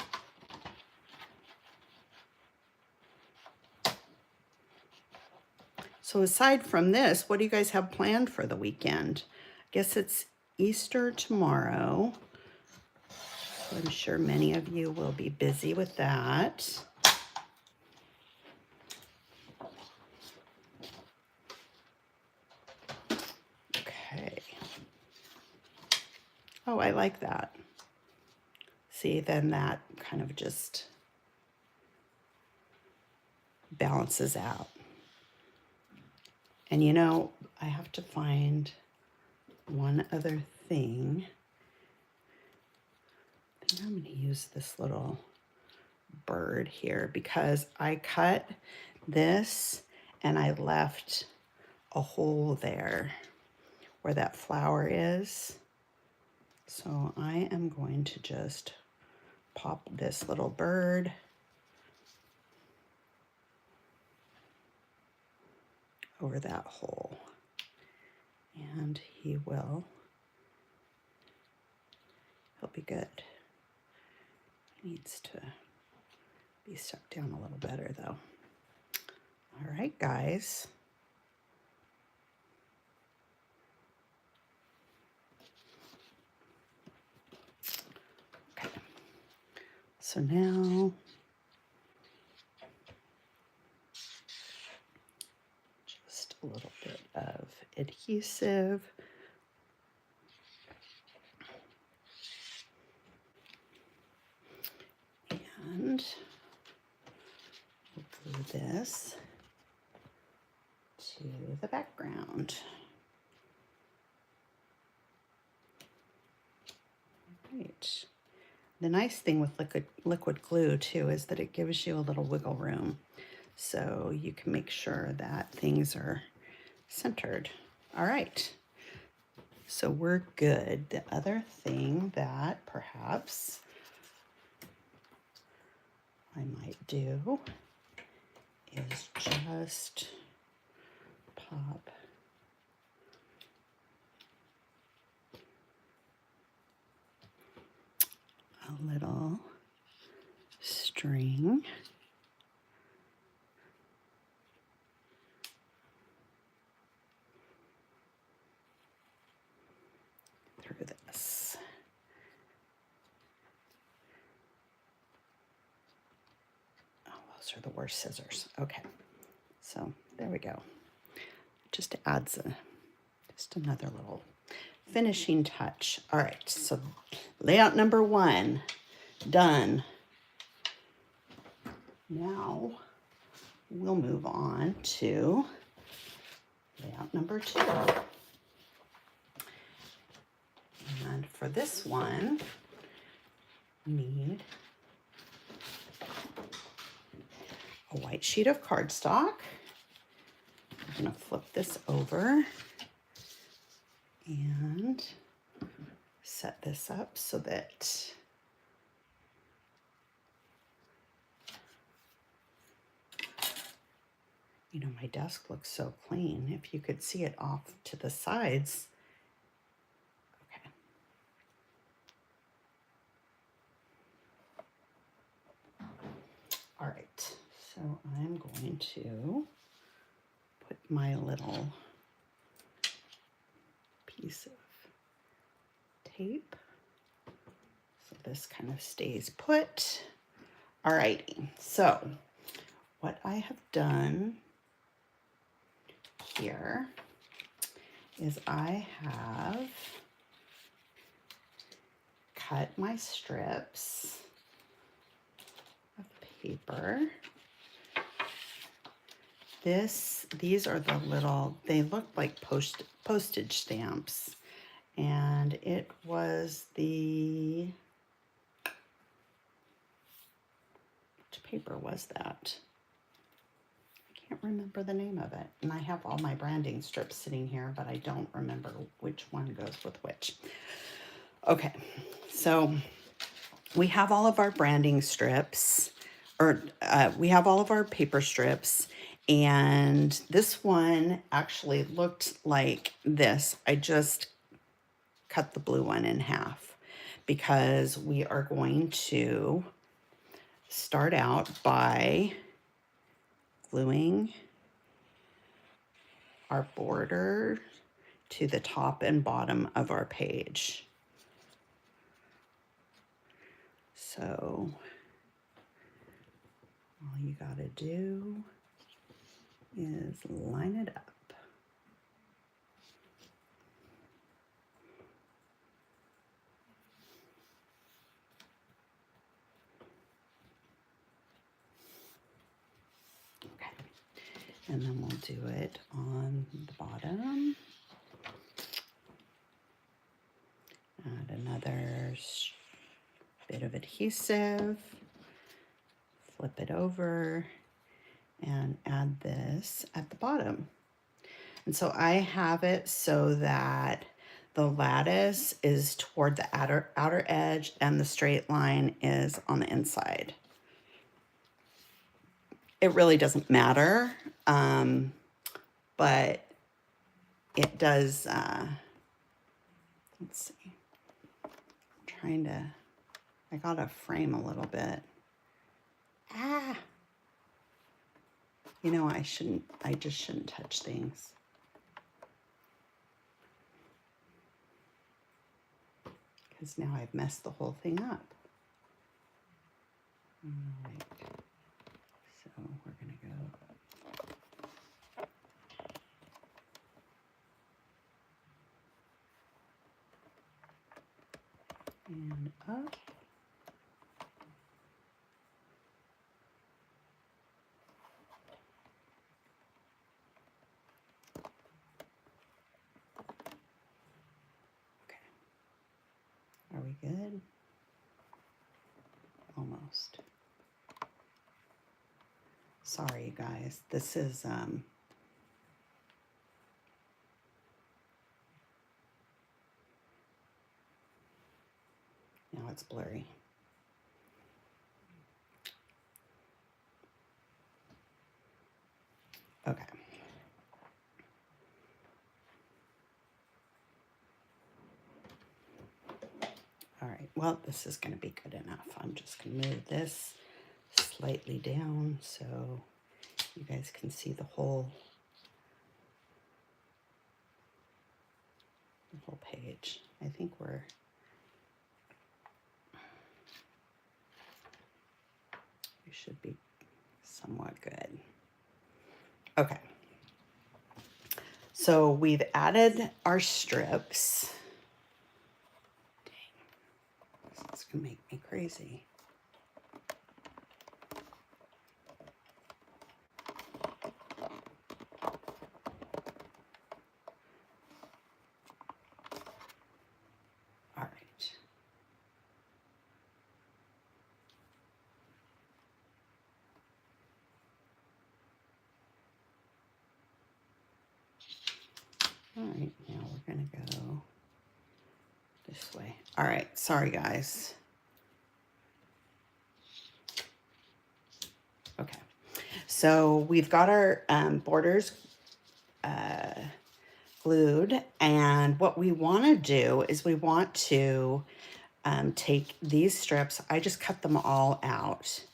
So aside from this, what do you guys have planned for the weekend? I guess it's Easter tomorrow. So I'm sure many of you will be busy with that. Okay. Oh, I like that. See, then that kind of just balances out. And you know, I have to find one other thing. I think I'm going to use this little bird here because I cut this and I left a hole there where that flower is. So I am going to just pop this little bird over that hole, and he'll be good. He needs to be stuck down a little better though. All right, guys. Okay. So now just a little bit of adhesive. And we'll glue this to the background. Right. The nice thing with liquid glue too is that it gives you a little wiggle room, so you can make sure that things are centered. All right, so we're good. The other thing that perhaps I might do is just pop a little string through this. Oh, those are the worst scissors. Okay, so there we go. Just adds just another little finishing touch. All right, so layout number 1 done. Now we'll move on to layout number 2. And for this one, we need a white sheet of cardstock. I'm going to flip this over and set this up so that you know, my desk looks so clean. If you could see it off to the sides. Okay. All right, so I'm going to put my little piece of tape. So this kind of stays put. Alrighty, so what I have done here is I have cut my strips of paper. These are the little, they look like postage stamps. And it was the, which paper was that? I can't remember the name of it. And I have all my branding strips sitting here, but I don't remember which one goes with which. Okay, so we have all of our branding strips, or we have all of our paper strips, and this one actually looked like this. I just cut the blue one in half because we are going to start out by gluing our border to the top and bottom of our page. So all you gotta do is line it up. Okay, and then we'll do it on the bottom. Add another bit of adhesive, flip it over, and add this at the bottom. And so I have it so that the lattice is toward the outer edge and the straight line is on the inside. It really doesn't matter, but it does, let's see, I'm trying to, I gotta frame a little bit. Ah, you know, I just shouldn't touch things. Because now I've messed the whole thing up. All right, so we're gonna go and up. Are we good? Almost. Sorry, you guys. This is, now it's blurry. Okay. All right, well, this is going to be good enough. I'm just going to move this slightly down so you guys can see the whole page. I think we should be somewhat good. Okay. So we've added our strips. Dang, this is gonna make me crazy. All right. All right, now we're gonna go this way. All right, sorry guys. Okay, so we've got our borders glued, and what we want to do is we want to take these strips. I just cut them all out,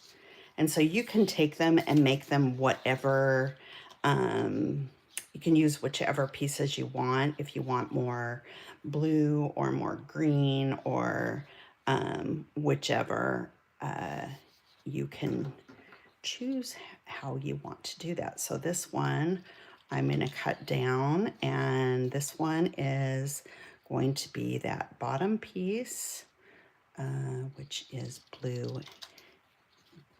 and so you can take them and make them whatever You can use whichever pieces you want. If you want more blue or more green or whichever, you can choose how you want to do that. So this one I'm going to cut down, and this one is going to be that bottom piece, which is blue,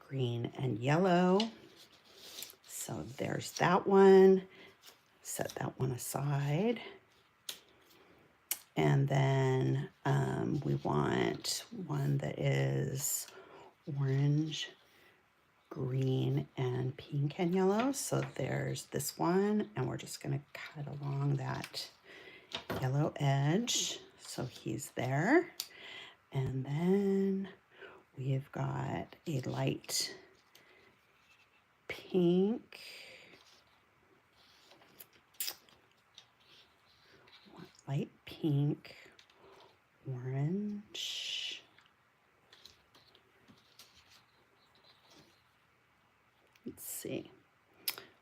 green, and yellow. So there's that one. Set that one aside. And then we want one that is orange, green, and pink and yellow. So there's this one, and we're just going to cut along that yellow edge. So he's there. And then we've got a light pink, orange, let's see.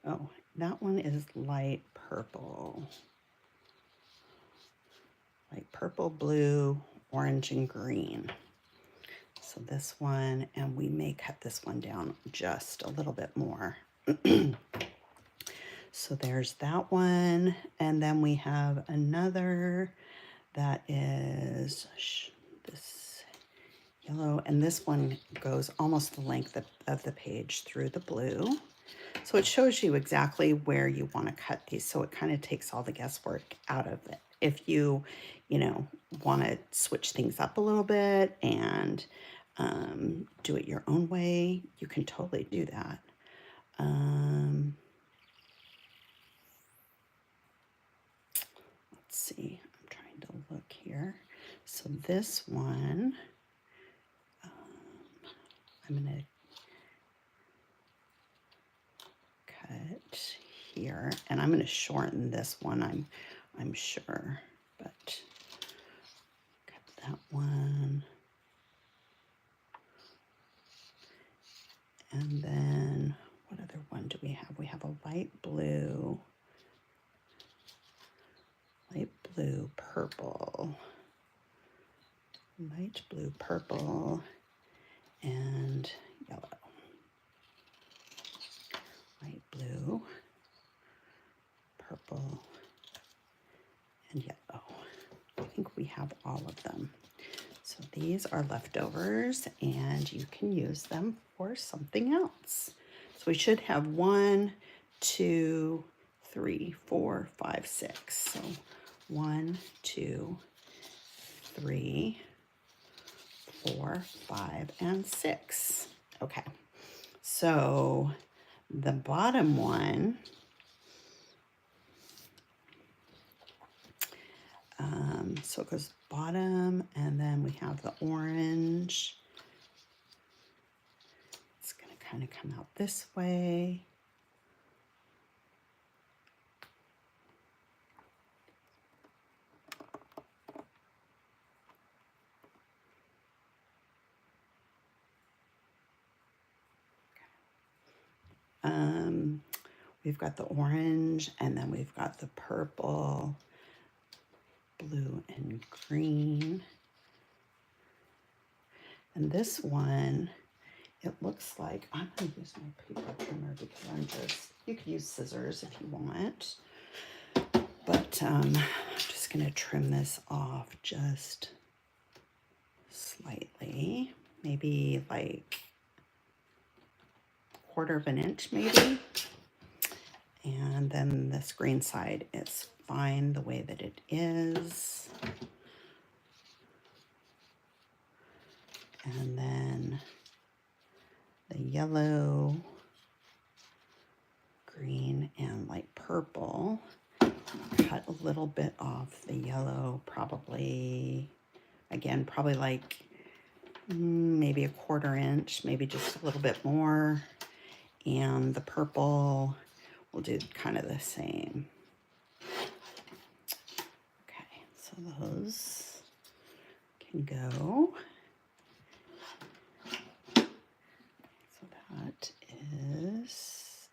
Oh, that one is light purple, blue, orange, and green. So this one, and we may cut this one down just a little bit more. So there's that one, and then we have another that is this yellow, and this one goes almost the length of the page through the blue. So it shows you exactly where you want to cut these, so it kind of takes all the guesswork out of it. If you want to switch things up a little bit and do it your own way, you can totally do that. Let's see, I'm trying to look here. So this one, I'm going to cut here, and I'm going to shorten this one, I'm sure, but cut that one. And then what other one do we have? We have a light blue, purple, light blue, purple, and yellow. Light blue, purple, and yellow. I think we have all of them. So these are leftovers, and you can use them for something else. So we should have 1, 2, 3, 4, 5, 6. So 1, 2, 3, 4, 5, and 6. Okay, so the bottom one, so it goes bottom, and then we have the orange. It's going to kind of come out this way. We've got the orange, and then we've got the purple, blue, and green. And this one, it looks like, I'm going to use my paper trimmer because you could use scissors if you want. But I'm just going to trim this off just slightly, maybe like 1/4 of an inch maybe. And then this green side is fine the way that it is. And then the yellow, green, and light purple. Cut a little bit off the yellow, probably like maybe 1/4 inch, maybe just a little bit more. And the purple, we'll do kind of the same. Okay, so those can go. So that is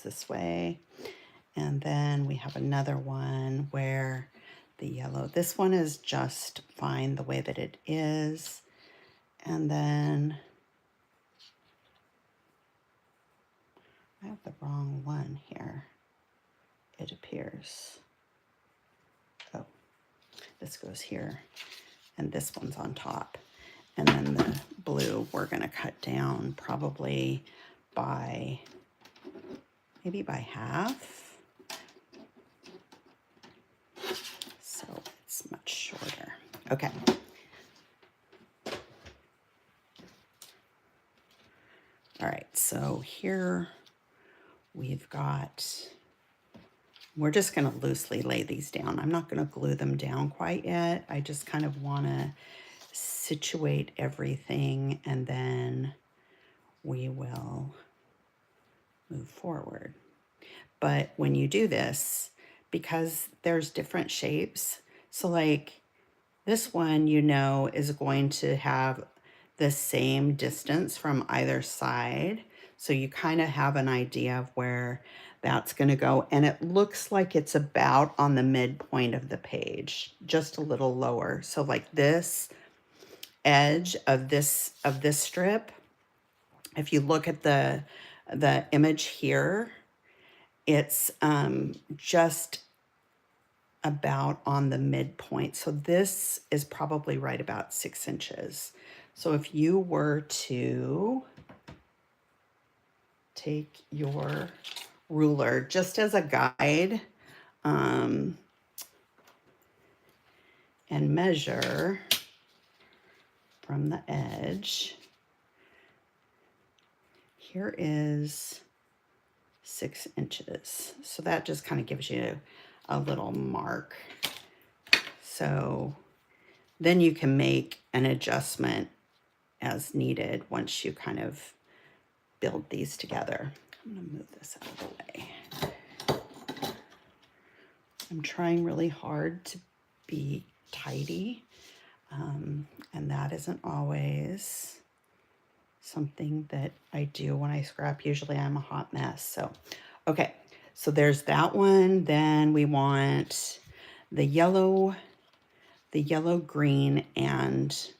this way. And then we have another one where the yellow, this one is just fine the way that it is. And then I have the wrong one here, it appears. Oh, this goes here and this one's on top. And then the blue we're gonna cut down probably by, maybe by half. So it's much shorter. Okay. All right, so here we've got, we're just gonna loosely lay these down. I'm not gonna glue them down quite yet. I just kind of wanna situate everything and then we will move forward. But when you do this, because there's different shapes, so like this one, you know, is going to have the same distance from either side. So you kind of have an idea of where that's going to go. And it looks like it's about on the midpoint of the page, just a little lower. So like this edge of this strip, if you look at the image here, it's just about on the midpoint. So this is probably right about 6 inches. So if you were to take your ruler just as a guide and measure from the edge, here is 6 inches. So that just kind of gives you a little mark. So then you can make an adjustment as needed once you kind of build these together. I'm gonna move this out of the way. I'm trying really hard to be tidy, and that isn't always something that I do when I scrap. Usually I'm a hot mess. So, okay, so there's that one. Then we want the yellow, green, and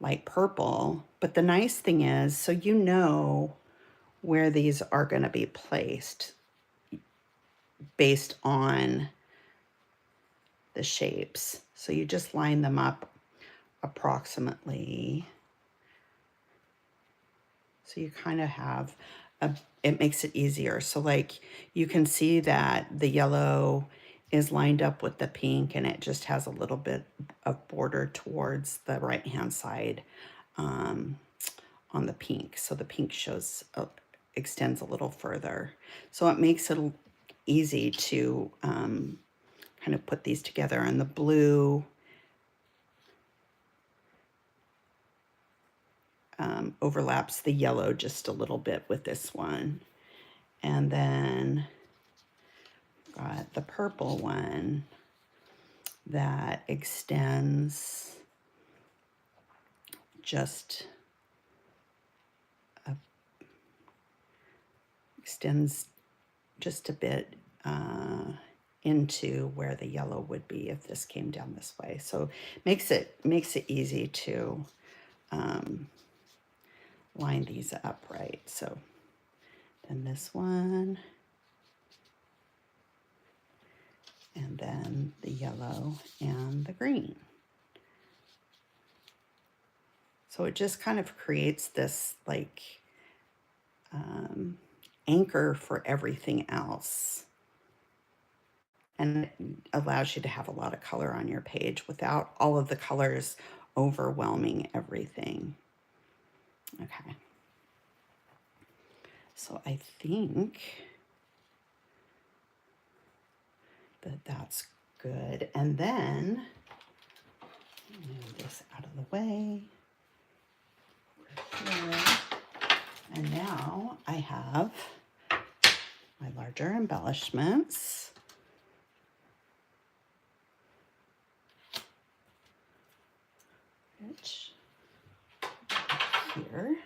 light purple. But the nice thing is, so you know where these are going to be placed based on the shapes. So you just line them up approximately. So you kind of have it makes it easier. So like you can see that the yellow is lined up with the pink and it just has a little bit of border towards the right-hand side on the pink. So the pink shows, extends a little further. So it makes it easy to kind of put these together. And the blue overlaps the yellow just a little bit with this one. And then got the purple one that extends just a bit into where the yellow would be if this came down this way. So makes it easy to line these up right. So then this one, and then the yellow and the green. So it just kind of creates this like anchor for everything else. And it allows you to have a lot of color on your page without all of the colors overwhelming everything. Okay. So I think that that's good. And then move this out of the way. Here. And now I have my larger embellishments. Which here.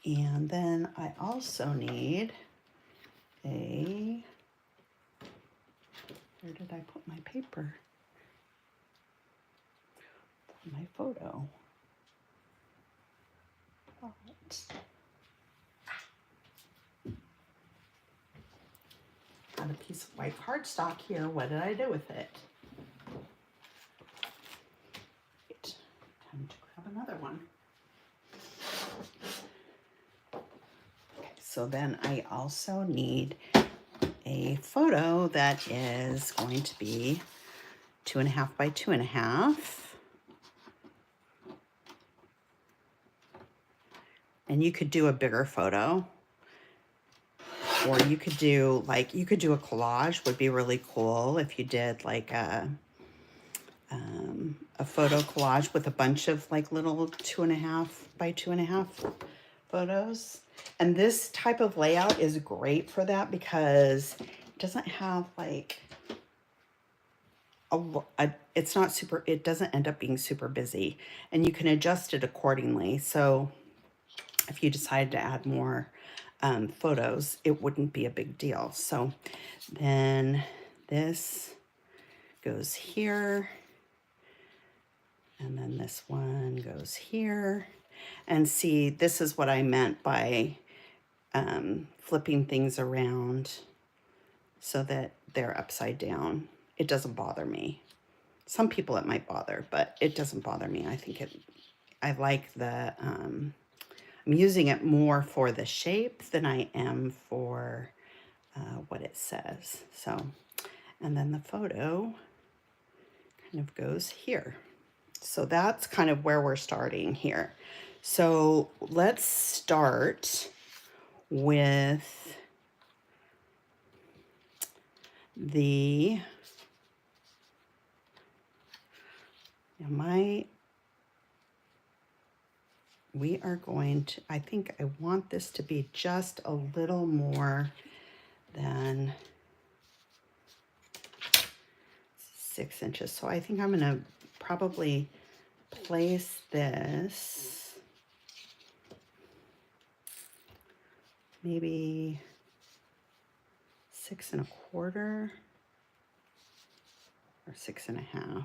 And then I also need a, where did I put my paper? My photo. Oh, got a piece of white cardstock here. What did I do with it? Right. Time to grab another one. Okay, so then I also need a photo that is going to be 2.5 by 2.5. And you could do a bigger photo, or you could do a collage. Would be really cool if you did like a photo collage with a bunch of like little 2.5 by 2.5 photos. And this type of layout is great for that because it doesn't have like it's not super, it doesn't end up being super busy, and you can adjust it accordingly. So if you decide to add more photos, it wouldn't be a big deal. So then this goes here, and then this one goes here. And see, this is what I meant by flipping things around so that they're upside down. It doesn't bother me. Some people it might bother, but it doesn't bother me. I like the, I'm using it more for the shape than I am for what it says. So, and then the photo kind of goes here. So that's kind of where we're starting here. So let's start with the, we are going to, I think I want this to be just a little more than 6 inches. So I think I'm gonna probably place this maybe 6.25 or 6.5.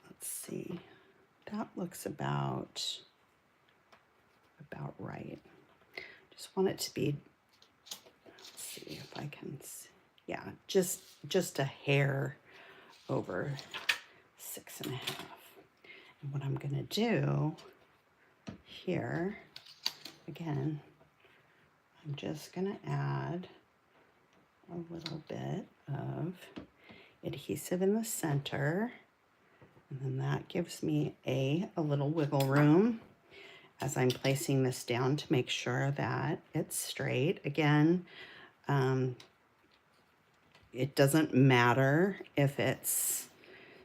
Let's see, that looks about right. Just want it to be, let's see if I can see. Yeah, just a hair over 6.5. And what I'm gonna do here, again, I'm just gonna add a little bit of adhesive in the center, and then that gives me a little wiggle room as I'm placing this down to make sure that it's straight. Again, it doesn't matter if it's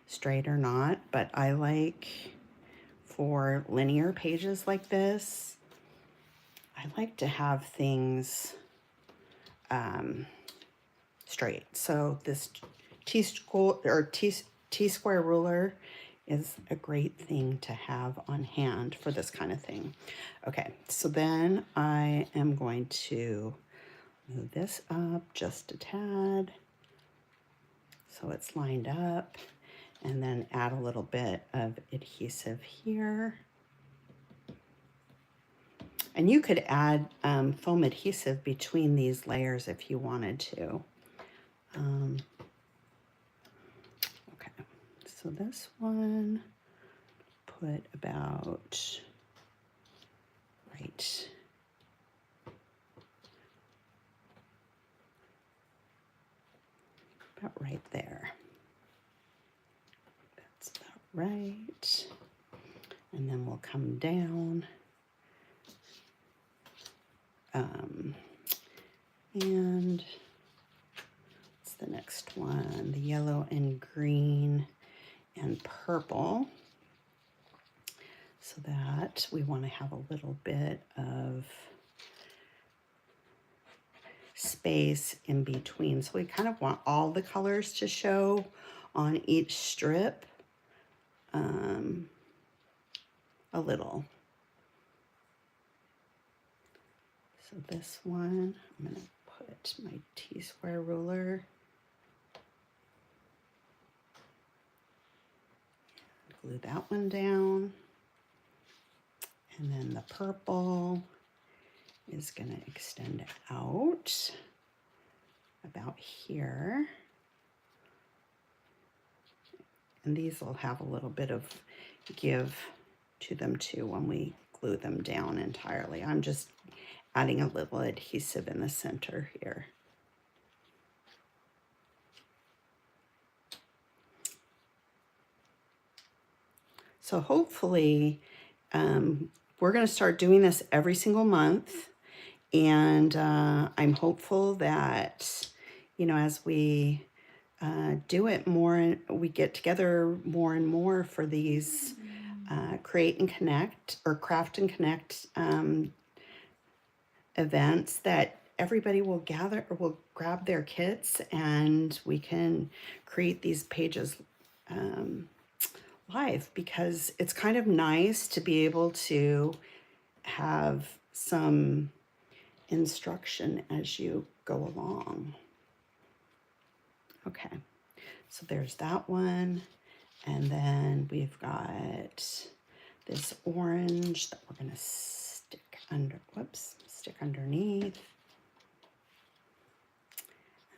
straight or not, but I like, for linear pages like this, I like to have things straight. So this T-square ruler is a great thing to have on hand for this kind of thing. Okay, so then I am going to move this up just a tad so it's lined up, and then add a little bit of adhesive here. And you could add foam adhesive between these layers if you wanted to. Okay, so this one, put about right there. That's about right. And then we'll come down. And what's the next one? The yellow and green and purple. So that we want to have a little bit of space in between. So we kind of want all the colors to show on each strip. a little. So this one, I'm going to put my T-square ruler, glue that one down, and then the purple is going to extend out about here. And these will have a little bit of give to them too when we glue them down entirely. I'm just adding a little adhesive in the center here. So hopefully, we're going to start doing this every single month. And I'm hopeful that, you know, as we do it more, we get together more and more for these Create and Connect or Craft and Connect events, that everybody will gather or will grab their kits and we can create these pages live, because it's kind of nice to be able to have some instruction as you go along. Okay, so there's that one. And then we've got this orange that we're going to stick underneath.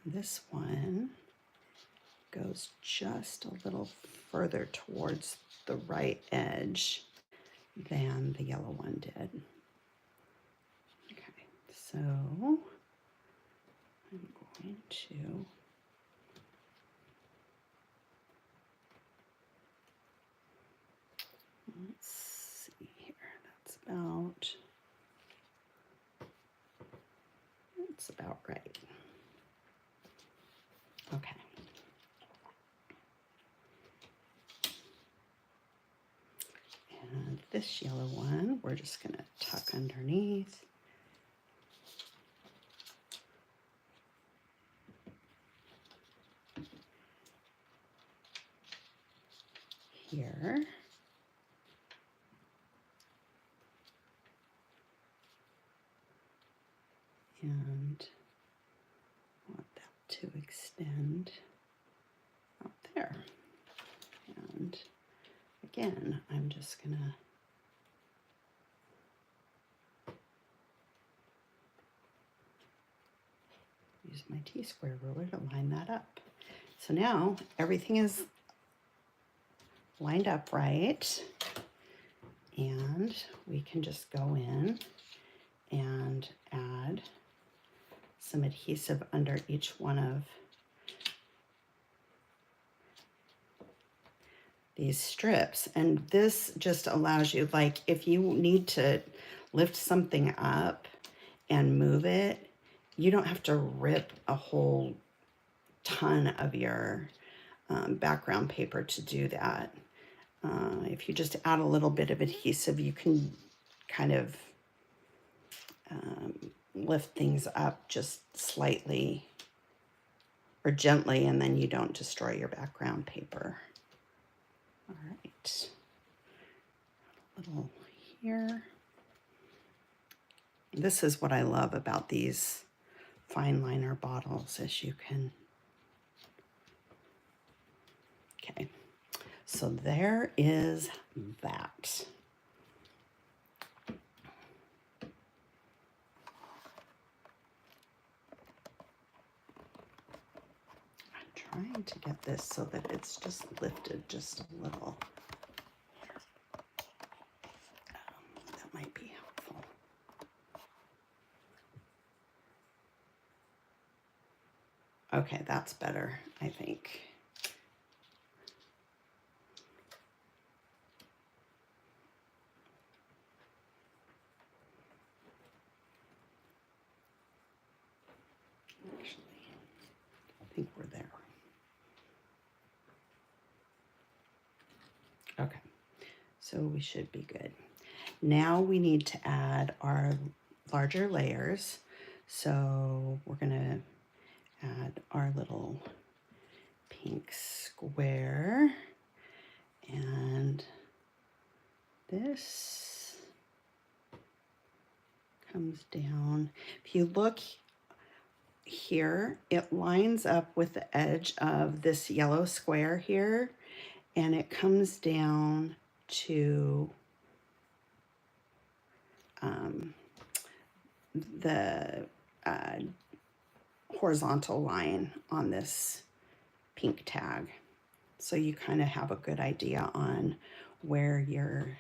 And this one goes just a little further towards the right edge than the yellow one did. Okay, so I'm going to let's see here. That's about right. Okay. And this yellow one, we're just going to tuck underneath. Here. And I want that to extend out there. And again, I'm just gonna use my T-square ruler to line that up. So now everything is lined up right, and we can just go in and add some adhesive under each one of these strips. And this just allows you, like, if you need to lift something up and move it, you don't have to rip a whole ton of your background paper to do that. If you just add a little bit of adhesive, you can kind of lift things up just slightly or gently, and then you don't destroy your background paper. All right, a little here. This is what I love about these fine liner bottles, is you can, okay, so there is that. Trying to get this so that it's just lifted just a little. That might be helpful. Okay, that's better, I think. Actually, I think we're there. Okay, so we should be good. Now we need to add our larger layers. So we're gonna add our little pink square, And this comes down. If you look here, it lines up with the edge of this yellow square here, and it comes down to the horizontal line on this pink tag. So you kind of have a good idea on where you're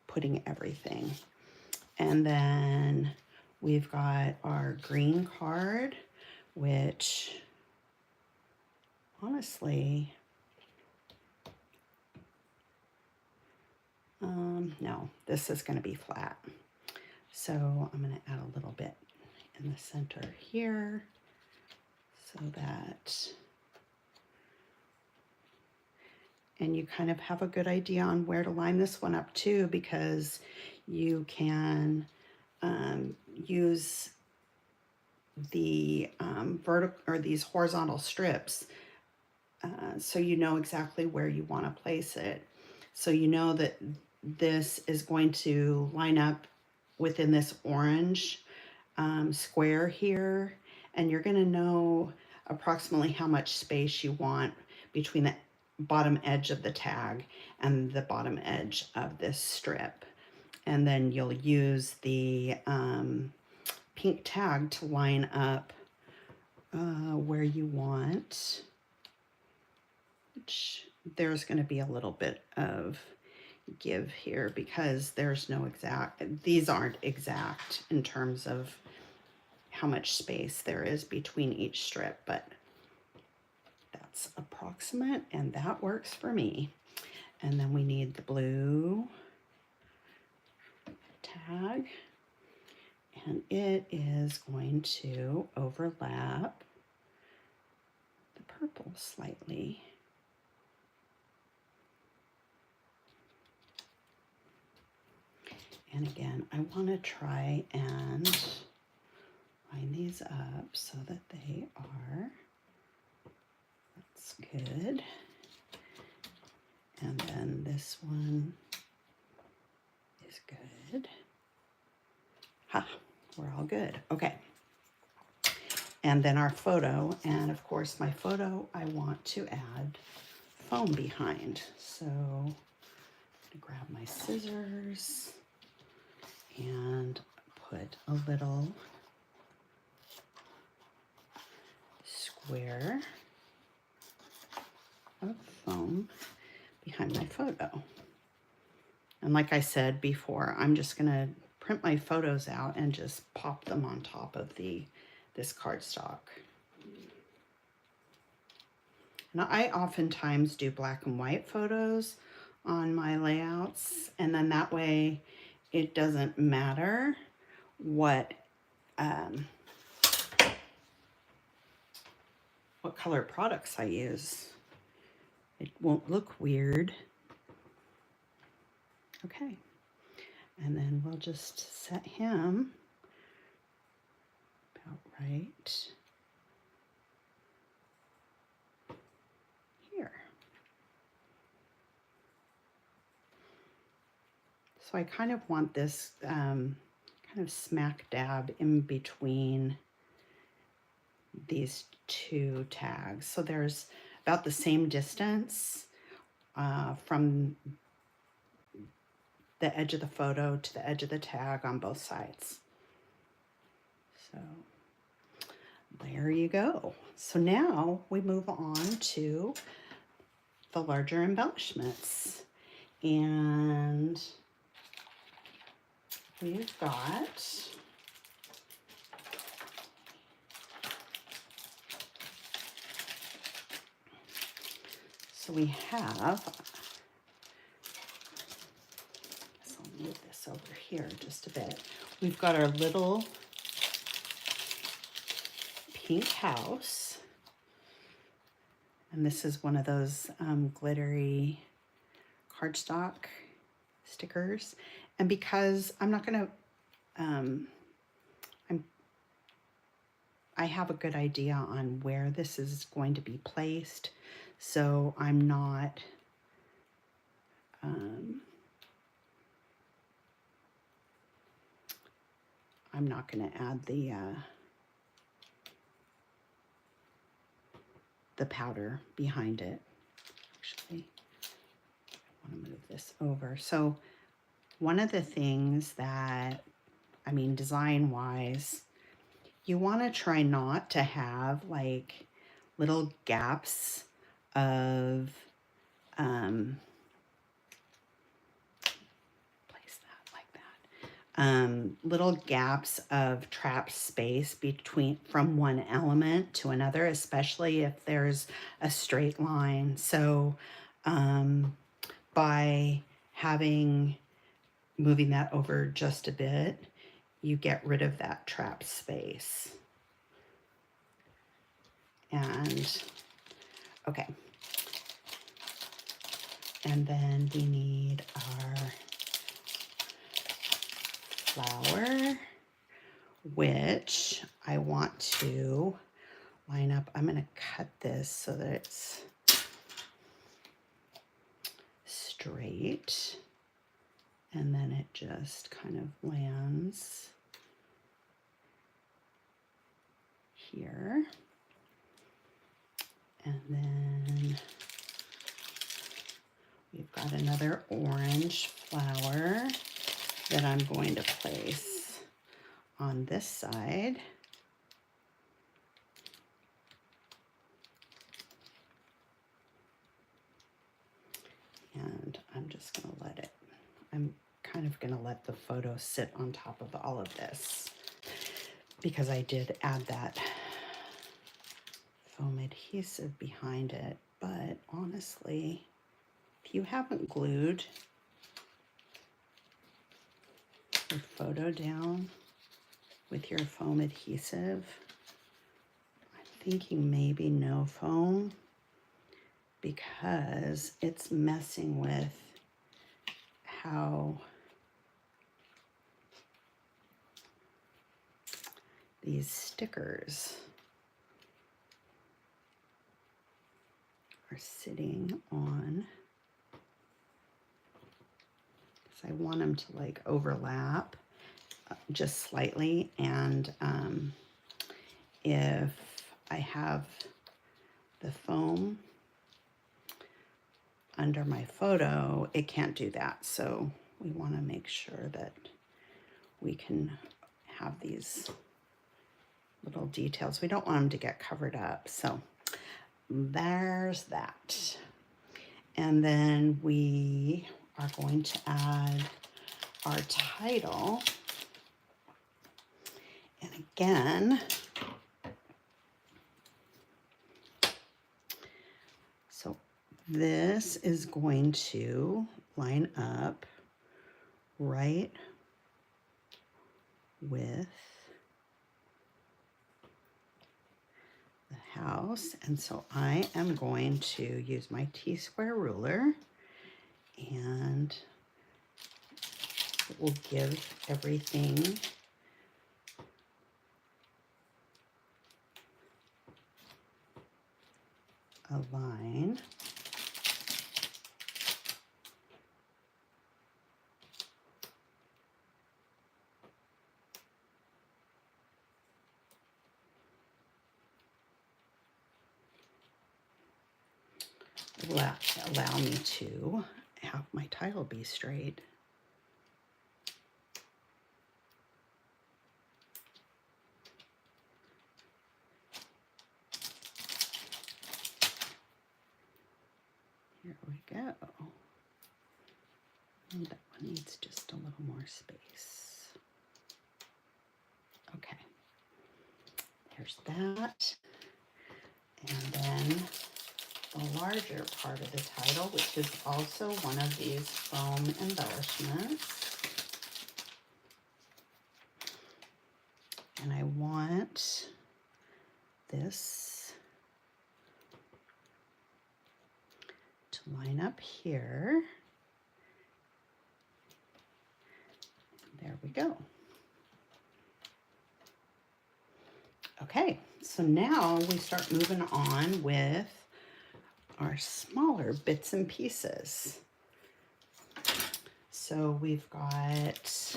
putting everything. And then we've got our green card, which honestly, no, this is going to be flat. So I'm going to add a little bit in the center here so that, and you kind of have a good idea on where to line this one up too, because you can use the vertical or these horizontal strips so you know exactly where you want to place it. So you know that this is going to line up within this orange square here, and you're going to know approximately how much space you want between the bottom edge of the tag and the bottom edge of this strip. And then you'll use the pink tag to line up where you want, which there's going to be a little bit of give here because there's no exact, these aren't exact in terms of how much space there is between each strip, but that's approximate and that works for me. And then we need the blue tag, and it is going to overlap the purple slightly. And again, I want to try and line these up so that they are, that's good. And then this one is good. Ha, we're all good. Okay. And then our photo, and of course my photo, I want to add foam behind. So I'm gonna grab my scissors and put a little square of foam behind my photo. And like I said before, I'm just gonna print my photos out and just pop them on top of this cardstock. Now I oftentimes do black and white photos on my layouts, and then that way it doesn't matter what color products I use. It won't look weird. Okay, and then we'll just set him about right here. So I kind of want this kind of smack dab in between these two tags. So there's about the same distance from the edge of the photo to the edge of the tag on both sides. So there you go. So now we move on to the larger embellishments. And we've got so we have, so I'll move this over here just a bit. We've got our little pink house, and this is one of those glittery cardstock stickers. And because I'm not gonna, I have a good idea on where this is going to be placed, so I'm not I'm not going to add the powder behind it. Actually, I want to move this over. So one of the things that, I mean, design-wise, you want to try not to have like little gaps of place that like that. Little gaps of trapped space between from one element to another, especially if there's a straight line. So by moving that over just a bit, you get rid of that trapped space. And okay. And then we need our flower, which I want to line up. I'm going to cut this so that it's straight. And then it just kind of lands here. And then we've got another orange flower that I'm going to place on this side. And I'm just going to I'm kind of going to let the photo sit on top of all of this because I did add that foam adhesive behind it. But honestly, if you haven't glued your photo down with your foam adhesive, I'm thinking maybe no foam, because it's messing with how these stickers are sitting on, because I want them to like overlap just slightly. And if I have the foam under my photo, it can't do that. So we want to make sure that we can have these little details. We don't want them to get covered up. So there's that. And then we are going to add our title. And again, so this is going to line up right with the house. And so I am going to use my T-square ruler, and it will give everything a line. Allow me to have my title be straight. Here we go. And that one needs just a little more space. Okay, there's that. And then the larger part of the title, which is also one of these foam embellishments. And I want this to line up here. There we go. Okay, so now we start moving on with our smaller bits and pieces. So we've got,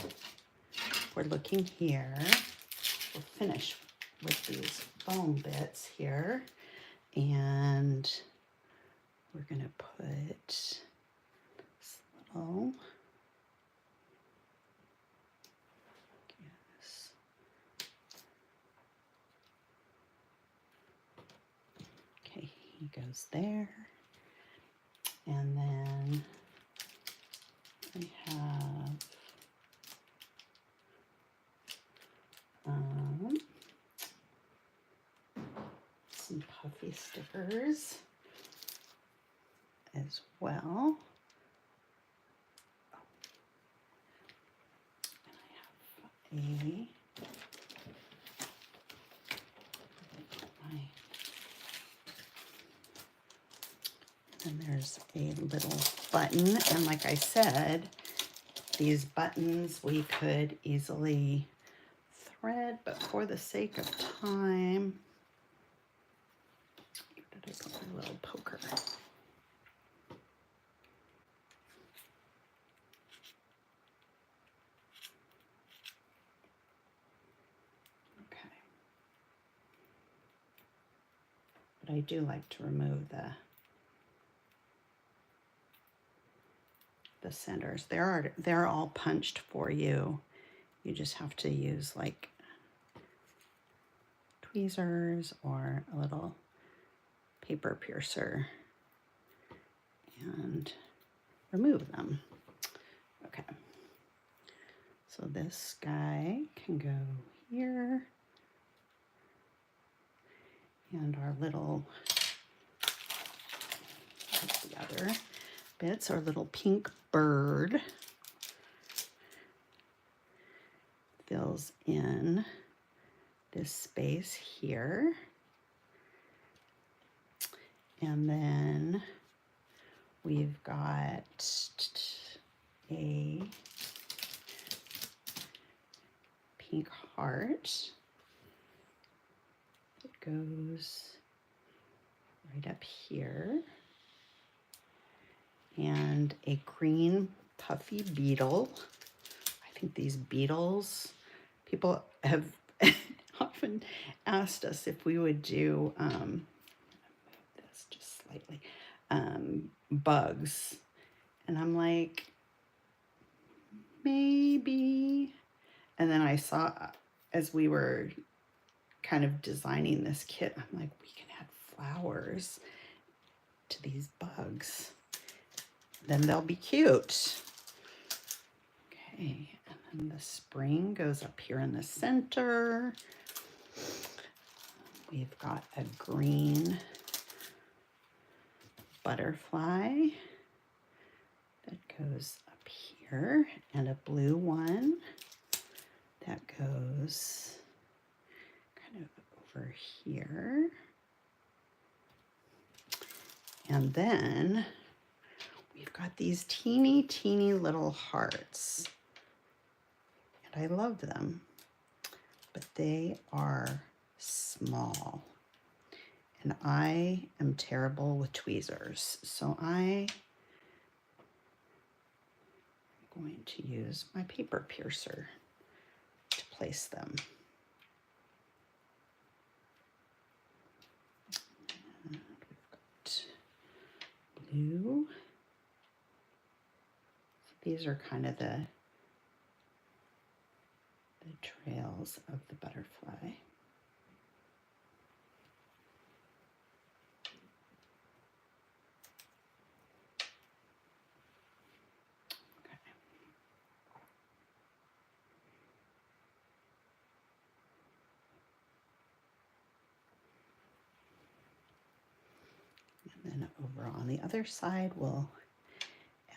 we're looking here, we'll finish with these foam bits here, and we're gonna put this little, yes, okay, he goes there, and then we have some puffy stickers as well. And I have and there's a little button, and like I said, these buttons we could easily thread, but for the sake of time, where did I put my little poker? Okay. But I do like to remove the centers. They're all punched for you. You just have to use like tweezers or a little paper piercer and remove them. Okay. So this guy can go here. And our little, the other bits, our little pink bird fills in this space here. And then we've got a pink heart. It goes right up here. And a green puffy beetle. I think these beetles, people have often asked us if we would do, this just slightly, bugs. And I'm like, maybe. And then I saw, as we were kind of designing this kit, I'm like, we can add flowers to these bugs. Then they'll be cute. Okay, and then the spring goes up here in the center. We've got a green butterfly that goes up here, and a blue one that goes kind of over here. And then we've got these teeny little hearts. And I love them, but they are small. And I am terrible with tweezers, so I am going to use my paper piercer to place them. And we've got blue. These are kind of the trails of the butterfly. Okay. And then over on the other side, we'll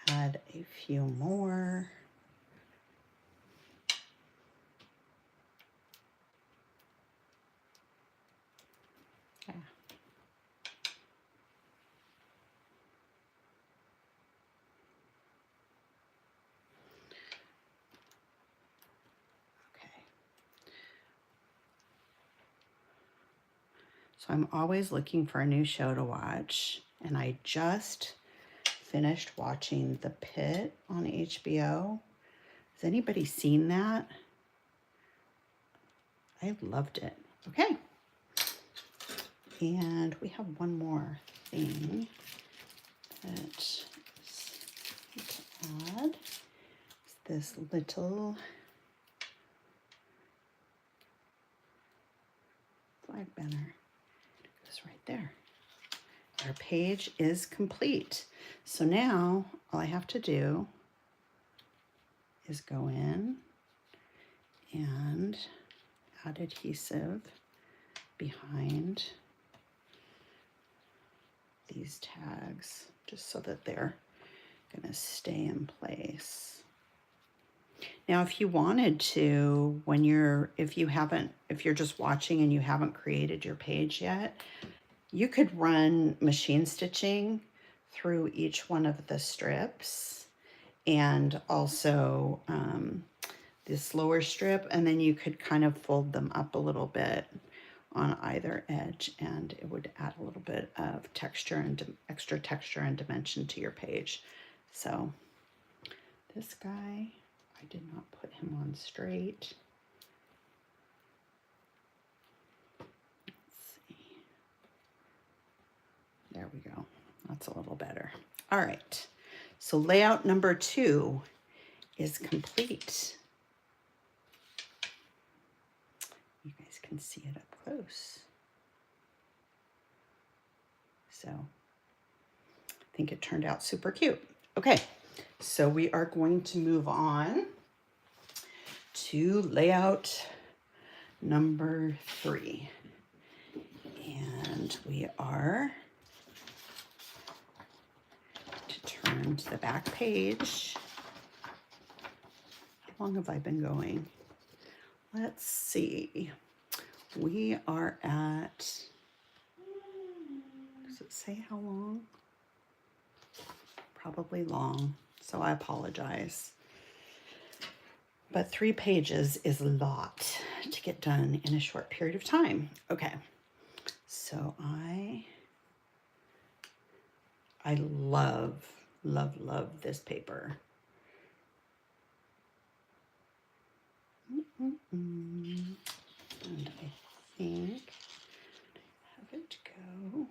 add a few more. Yeah. Okay. So I'm always looking for a new show to watch, and I just finished watching The Pit on HBO. Has anybody seen that? I loved it. Okay. And we have one more thing that we can add. It's this little flag banner. It goes right there. Our page is complete. So now all I have to do is go in and add adhesive behind these tags just so that they're going to stay in place. Now, if you wanted to, if you're just watching and you haven't created your page yet, you could run machine stitching through each one of the strips and also this lower strip, and then you could kind of fold them up a little bit on either edge, and it would add a little bit of texture and extra texture and dimension to your page. So this guy, I did not put him on straight. Let's see. There we go. That's a little better. All right. So layout number 2 is complete. You guys can see it up close. So I think it turned out super cute. Okay, so we are going to move on to layout number 3. And we are to turn to the back page. How long have I been going? Let's see. We are at, does it say how long? Probably long, so I apologize. But 3 pages is a lot to get done in a short period of time. Okay, so I love, love, love this paper. And I think have it go.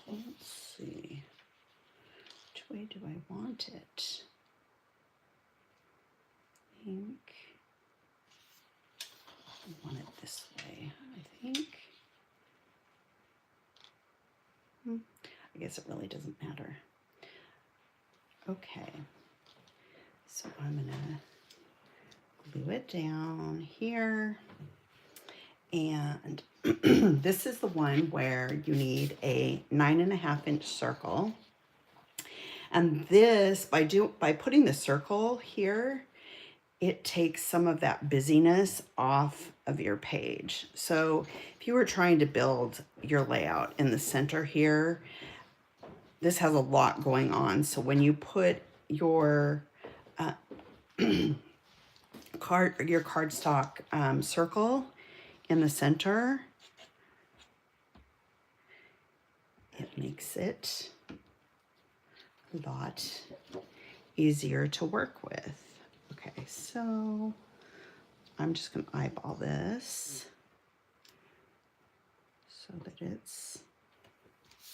Let's see. Which way do I want it? I think I want it this way. I think. I guess it really doesn't matter. Okay. So I'm gonna glue it down here. And this is the one where you need a 9.5-inch circle. And this, by putting the circle here, it takes some of that busyness off of your page. So if you were trying to build your layout in the center here, this has a lot going on. So when you put your cardstock circle in the center, it makes it a lot easier to work with. Okay, so I'm just going to eyeball this so that it's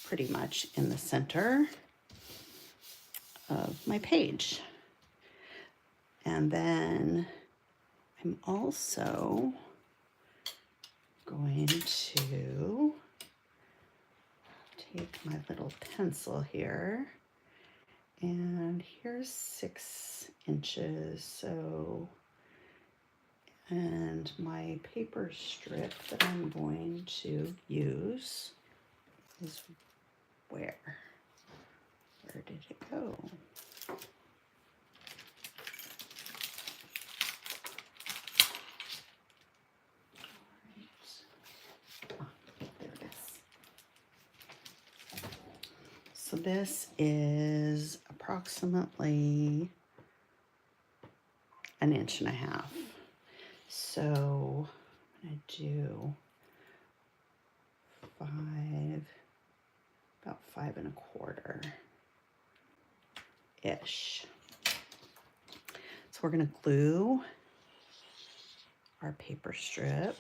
pretty much in the center of my page. And then I'm also going to take my little pencil here, and here's 6 inches. So, and my paper strip that I'm going to use is where did it go? So this is approximately 1.5 inches. So I'm going to do 5 about 5 1/4 ish. So we're going to glue our paper strip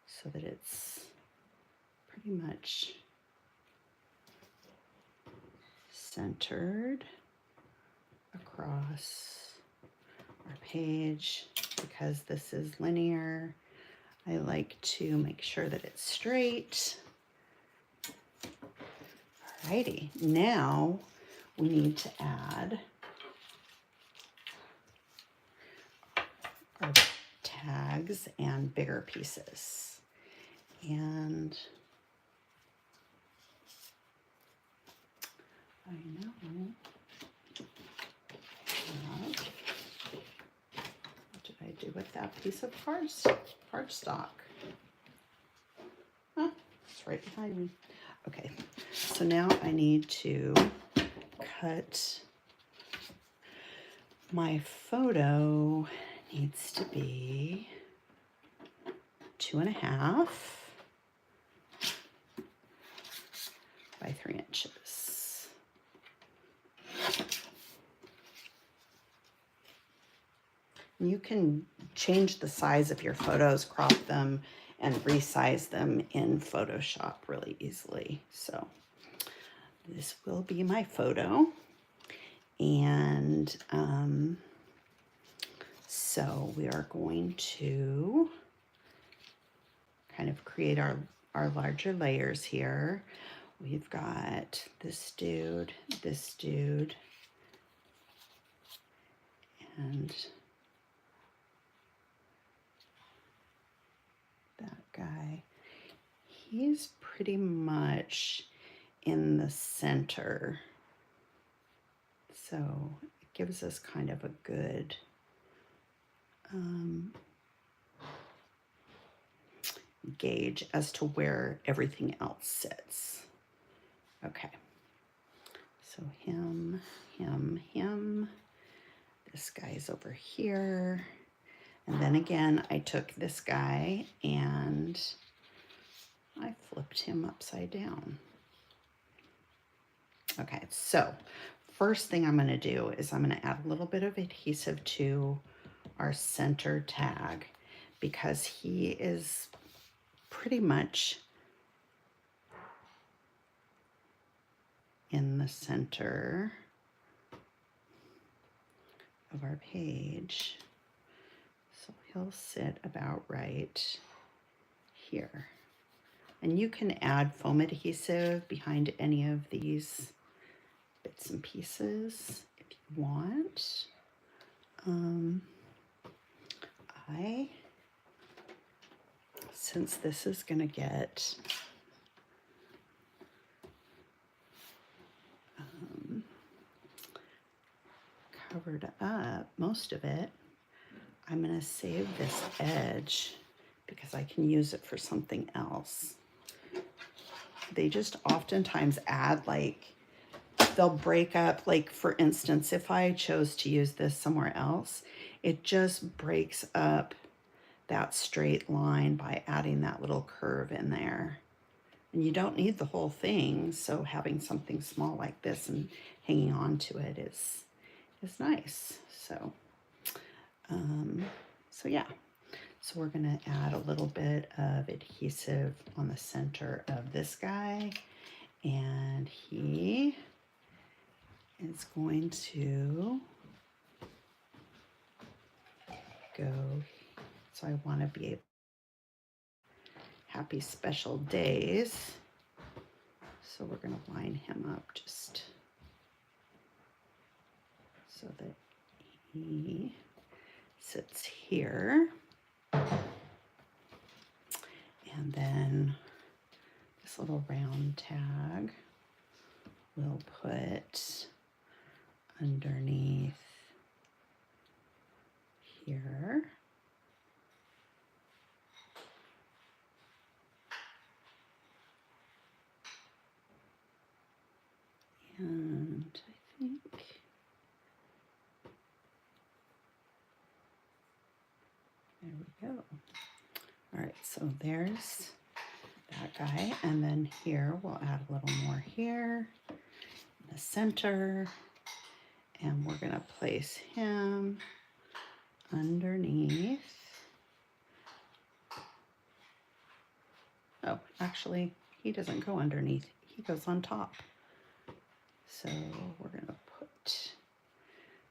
so that it's pretty much centered across our page. Because this is linear, I like to make sure that it's straight. Alrighty, now we need to add our tags and bigger pieces. And I know, what did I do with that piece of cardstock? Huh, it's right behind me. Okay, so now I need to cut. My photo needs to be 2 1/2 by 3 inches. You can change the size of your photos, crop them, and resize them in Photoshop really easily. So this will be my photo. And so we are going to kind of create our larger layers here. We've got this dude, and that guy. He's pretty much in the center. So it gives us kind of a good gauge as to where everything else sits. Okay, so him. This guy's over here. And then again, I took this guy and I flipped him upside down. Okay, so first thing I'm going to do is I'm going to add a little bit of adhesive to our center tag because he is pretty much in the center of our page. So he'll sit about right here. And you can add foam adhesive behind any of these bits and pieces if you want. Since this is going to get covered up, most of it, I'm going to save this edge because I can use it for something else. They just oftentimes add, like, they'll break up, like, for instance, if I chose to use this somewhere else, it just breaks up that straight line by adding that little curve in there. And you don't need the whole thing, so having something small like this and hanging on to it is nice. So, yeah. So we're gonna add a little bit of adhesive on the center of this guy, and he is going to go, so I want to be able, happy special days. So we're going to line him up just so that he sits here. And then this little round tag we'll put underneath here. And I think there we go. All right, so there's that that guy. And then here, we'll add a little more here in the center. And we're gonna place him underneath. Oh, actually, he doesn't go underneath. He goes on top. So we're gonna put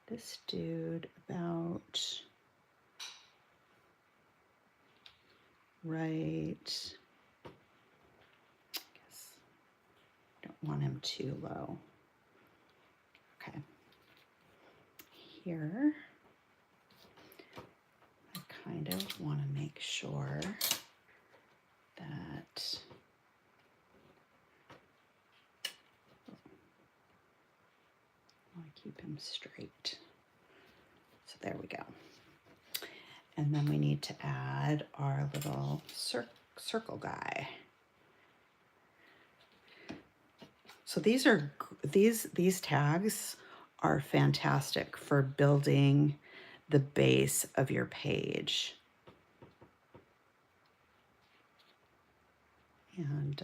this dude about right. I guess don't want him too low. Okay. Here, I kind of want to make sure that I want to keep him straight. So there we go. And then we need to add our little circle guy. So these tags are fantastic for building the base of your page. And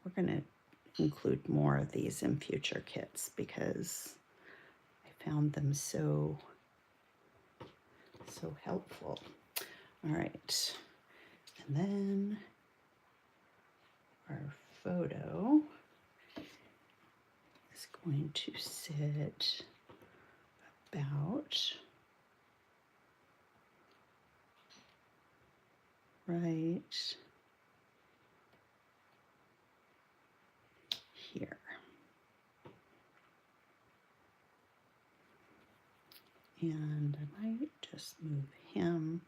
we're going to include more of these in future kits because I found them so helpful. All right, and then our photo is going to sit about right here. And I might just move him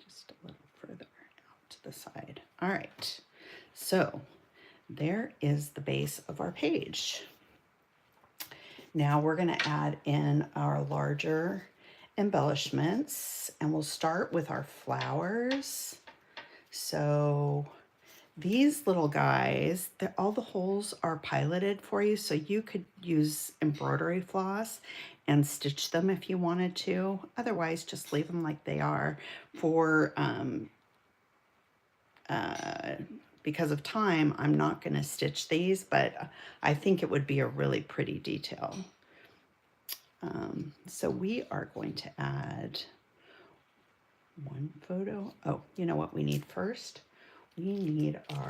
just a little further out to the side. All right, so there is the base of our page. Now we're going to add in our larger embellishments, and we'll start with our flowers. So these little guys, all the holes are piloted for you, so you could use embroidery floss and stitch them if you wanted to. Otherwise, just leave them like they are. For because of time, I'm not going to stitch these, but I think it would be a really pretty detail. So we are going to add one photo. Oh, you know what we need first? We need our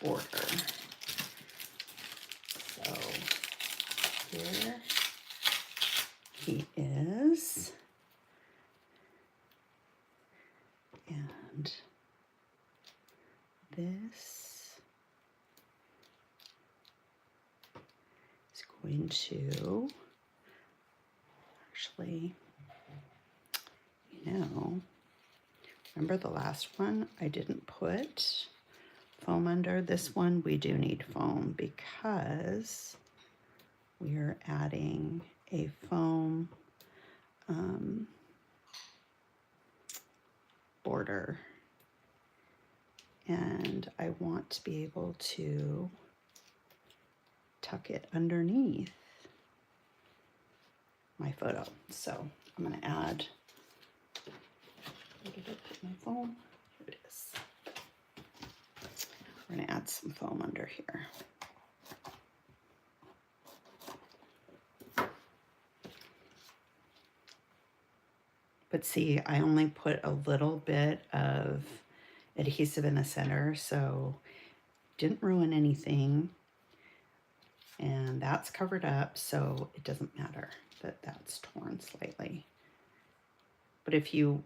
border. So here he is. And this is going to actually, remember the last one I didn't put foam under? This one we do need foam because we are adding a foam border, and I want to be able to tuck it underneath my photo. So I'm going to add, where did I put my foam? Here it is. We're going to add some foam under here. But see, I only put a little bit of adhesive in the center, so didn't ruin anything. And that's covered up, so it doesn't matter that that's torn slightly. But if you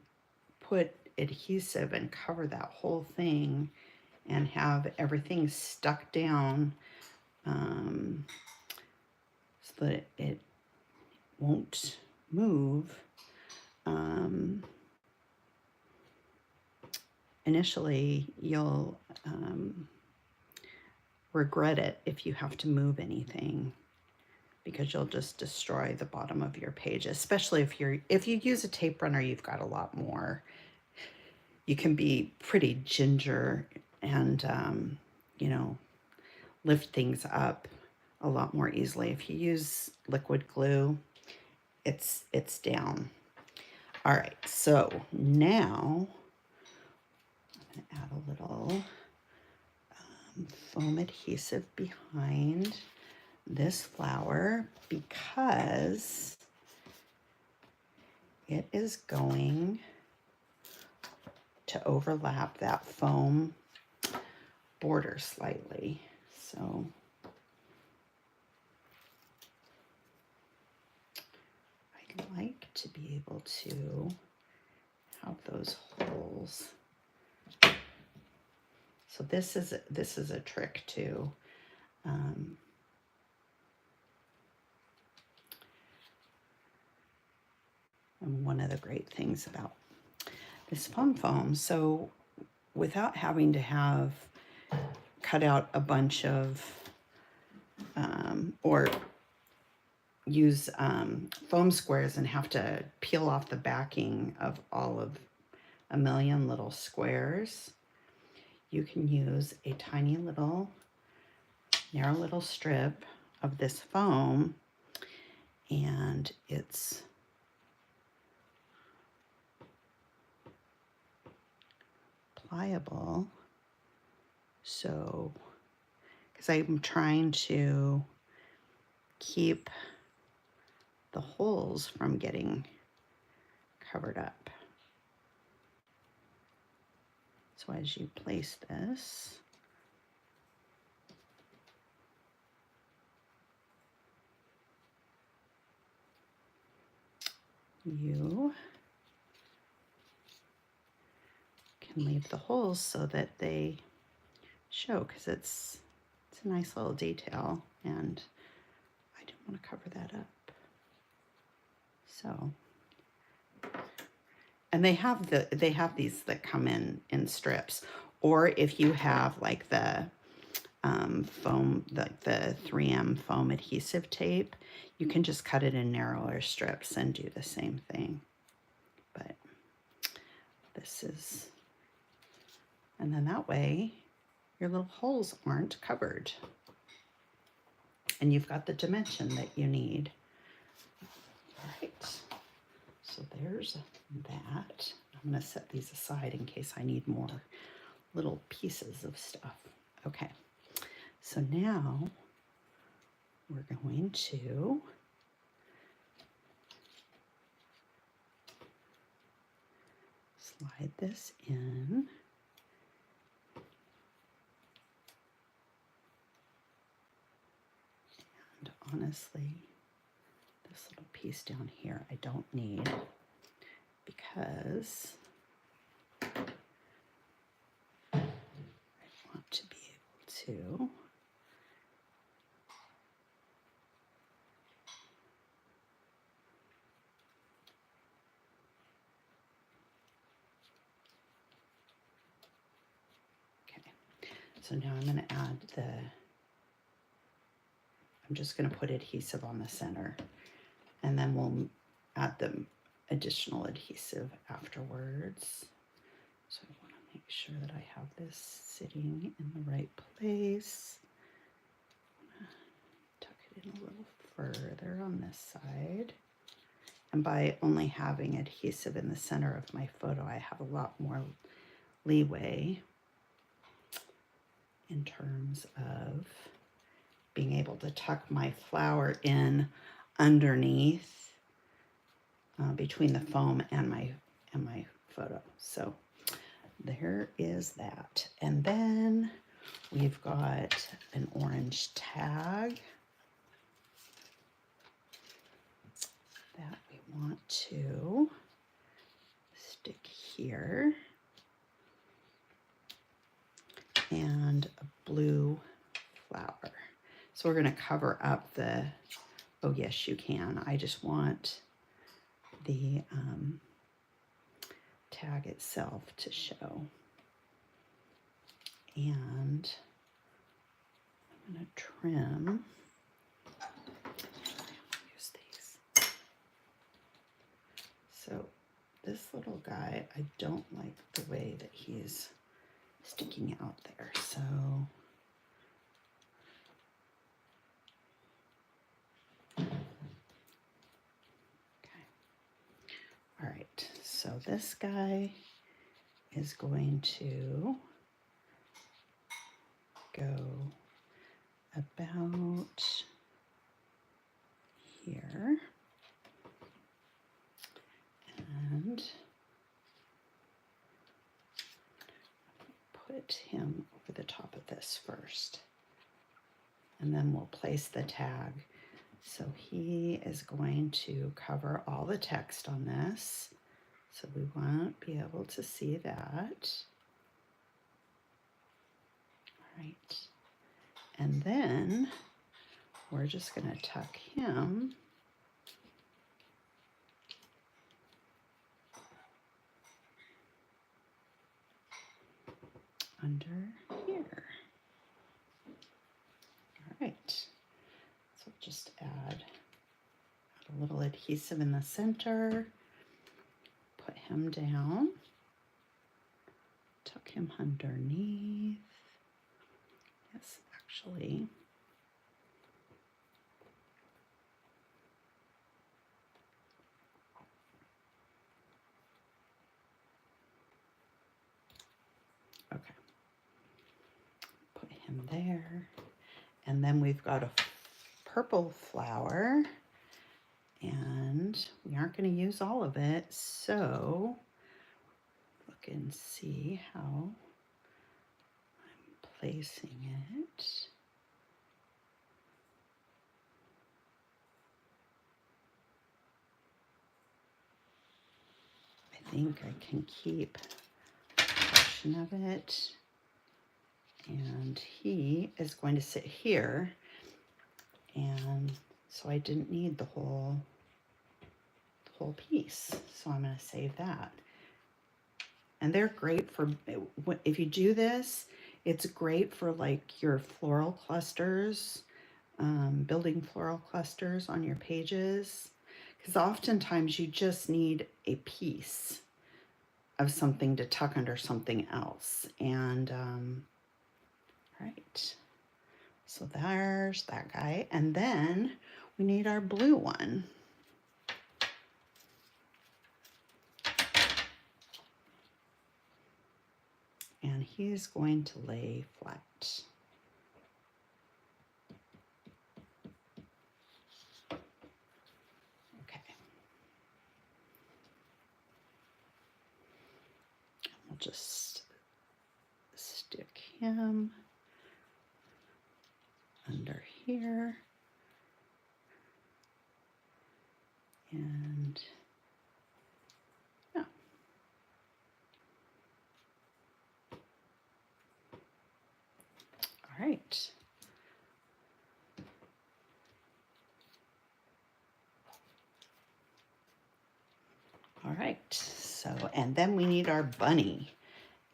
put adhesive and cover that whole thing and have everything stuck down so that it won't move, initially you'll regret it if you have to move anything, because you'll just destroy the bottom of your page, especially if you use a tape runner. You've got a lot more. You can be pretty ginger and lift things up a lot more easily. If you use liquid glue, it's down. All right, so now going to add a little foam adhesive behind this flower because it is going to overlap that foam border slightly. So I'd like to be able to have those holes. So this is a trick too. And one of the great things about this foam, so without having to have cut out a bunch of or use foam squares and have to peel off the backing of all of a million little squares, you can use a tiny little narrow little strip of this foam, and it's pliable. So, because I'm trying to keep the holes from getting covered up. So as you place this, you can leave the holes so that they show, because it's a nice little detail, and I don't want to cover that up. So, and they have these that come in strips, or if you have like the foam, the 3M foam adhesive tape, you can just cut it in narrower strips and do the same thing. But this is, and then that way your little holes aren't covered and you've got the dimension that you need. All right, so there's that. I'm going to set these aside in case I need more little pieces of stuff. Okay, so now we're going to slide this in. And honestly, this little piece down here I don't need, because I want to be able to so now I'm going to add I'm just going to put adhesive on the center, and then we'll add the additional adhesive afterwards. So I want to make sure that I have this sitting in the right place. Tuck it in a little further on this side. And by only having adhesive in the center of my photo, I have a lot more leeway in terms of being able to tuck my flower in underneath between the foam and my photo. So there is that. And then we've got an orange tag that we want to stick here, and a blue flower. So we're going to cover up the, oh yes you can, I just want the tag itself to show. And I'm going to trim, use these. So this little guy, I don't like the way that he's sticking out there, so okay. All right, so this guy is going to go about here, and put him over the top of this first, and then we'll place the tag. So he is going to cover all the text on this, so we won't be able to see that. All right, and then we're just going to tuck him under here. All right, so just add a little adhesive in the center, put him down, tuck him underneath. Yes, actually. Okay, put him there. And then we've got a purple flower, and we aren't going to use all of it, so look and see how I'm placing it. I think I can keep a portion of it, and he is going to sit here, and so I didn't need the whole piece, so I'm going to save that. And they're great for, if you do this, it's great for like your floral clusters, building floral clusters on your pages, because oftentimes you just need a piece of something to tuck under something else. And right, so there's that guy, and then we need our blue one. And he's going to lay flat. Okay. We'll just stick him under here. And yeah. All right. All right, so, and then we need our bunny.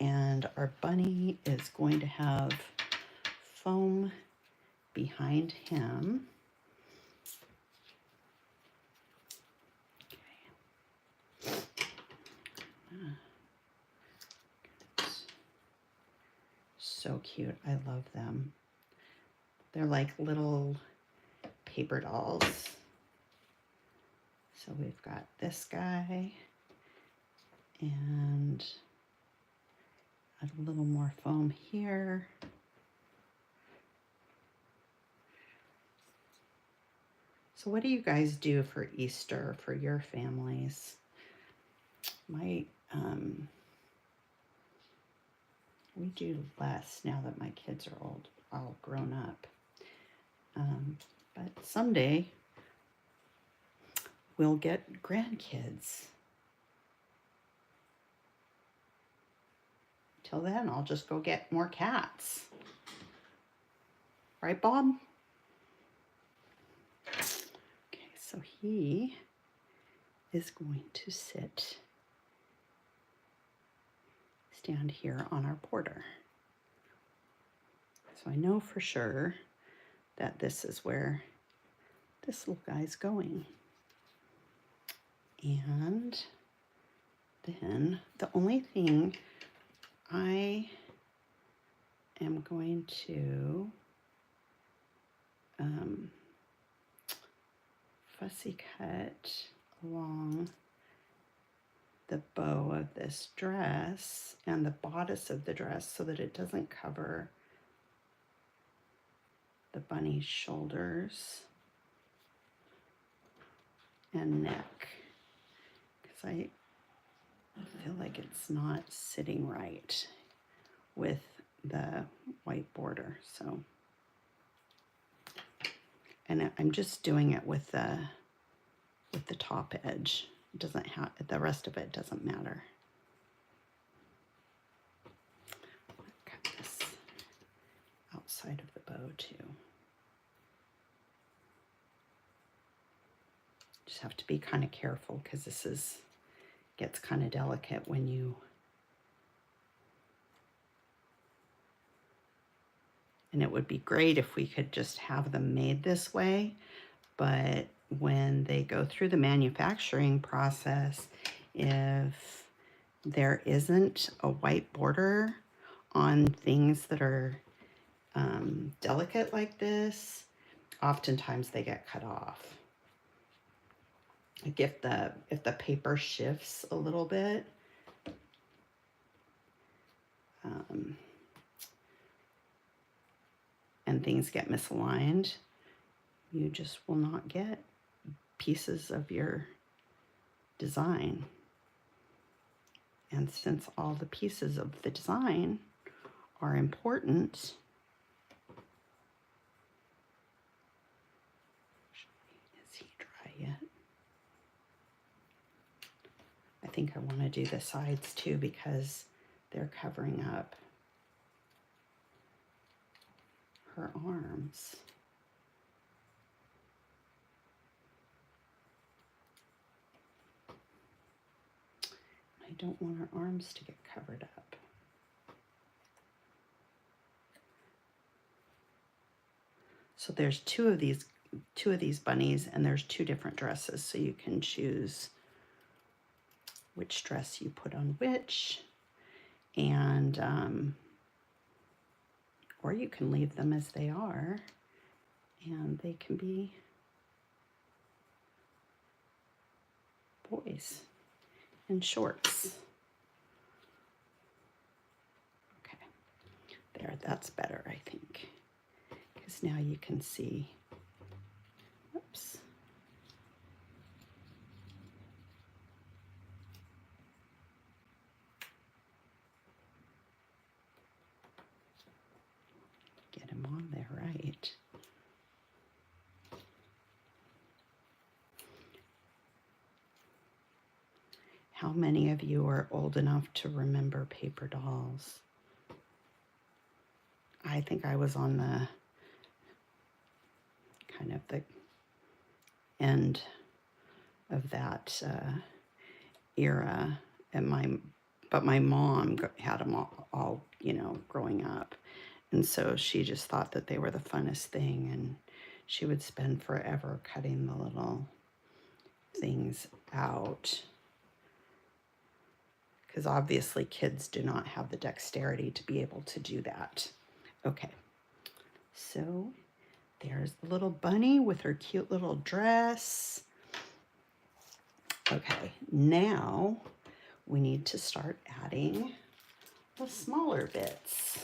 And our bunny is going to have foam behind him. Okay. So cute, I love them. They're like little paper dolls. So we've got this guy, and add a little more foam here. So what do you guys do for Easter for your families? We do less now that my kids are all grown up. But someday we'll get grandkids. Till then, I'll just go get more cats. Right, Bob? Okay, so he is going to stand here on our border. So I know for sure that this is where this little guy's going. And then the only thing I am going to fussy cut along the bow of this dress and the bodice of the dress so that it doesn't cover the bunny's shoulders and neck, because I feel like it's not sitting right with the white border. So, and I'm just doing it with the top edge. It doesn't have, the rest of it doesn't matter. Cut this outside of the bow too. Just have to be kind of careful because this gets kind of delicate when you, and it would be great if we could just have them made this way, but when they go through the manufacturing process, if there isn't a white border on things that are delicate like this, oftentimes they get cut off. Like if the paper shifts a little bit, and things get misaligned, you just will not get pieces of your design. And since all the pieces of the design are important, is he dry yet? I think I want to do the sides too because they're covering up her arms. I don't want her arms to get covered up. So there's two of these bunnies, and there's two different dresses, so you can choose which dress you put on which, and or you can leave them as they are, and they can be boys in shorts. Okay, there, that's better, I think, because now you can see, oops. Get him on there right. How many of you are old enough to remember paper dolls? I think I was on the kind of the end of that era, and but my mom had them all, you know, growing up, and so she just thought that they were the funnest thing, and she would spend forever cutting the little things out, because obviously kids do not have the dexterity to be able to do that. Okay, so there's the little bunny with her cute little dress. Okay, now we need to start adding the smaller bits.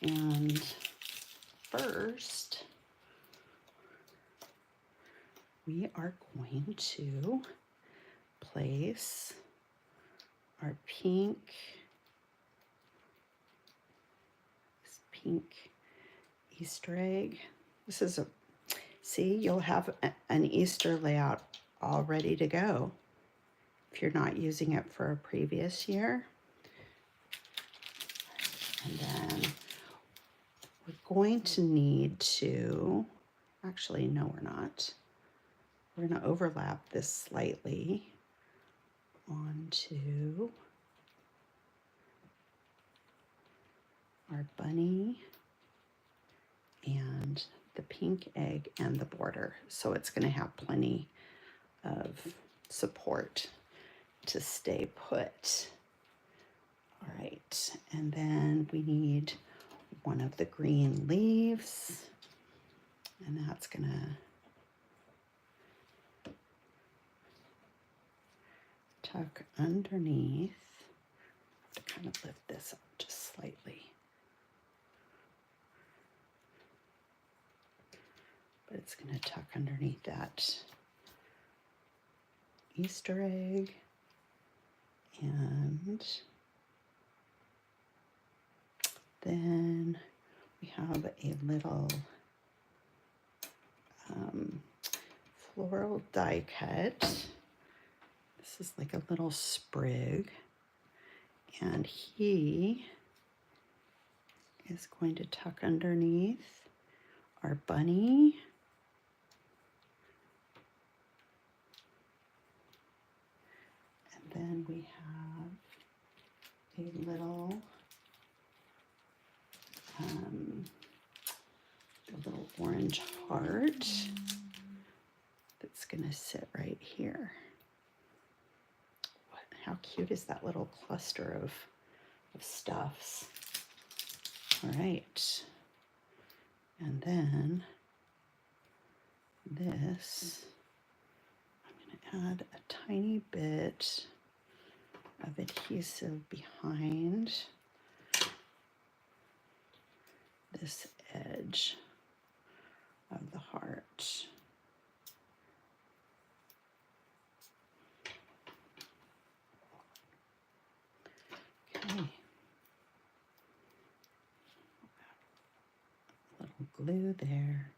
And first, we are going to place our pink Easter egg. This is see, you'll have an Easter layout all ready to go if you're not using it for a previous year. And then we're going to need to, actually, no, we're not. We're going to overlap this slightly onto our bunny and the pink egg and the border. So it's going to have plenty of support to stay put. All right, and then we need one of the green leaves, and that's gonna tuck underneath. To kind of lift this up just slightly. But it's going to tuck underneath that Easter egg. And then we have a little floral die cut. This is like a little sprig. And he is going to tuck underneath our bunny. And then we have a little orange heart that's going to sit right here. How cute is that little cluster of stuffs? All right. And then this, I'm going to add a tiny bit of adhesive behind this edge of the heart. Okay. A little glue there.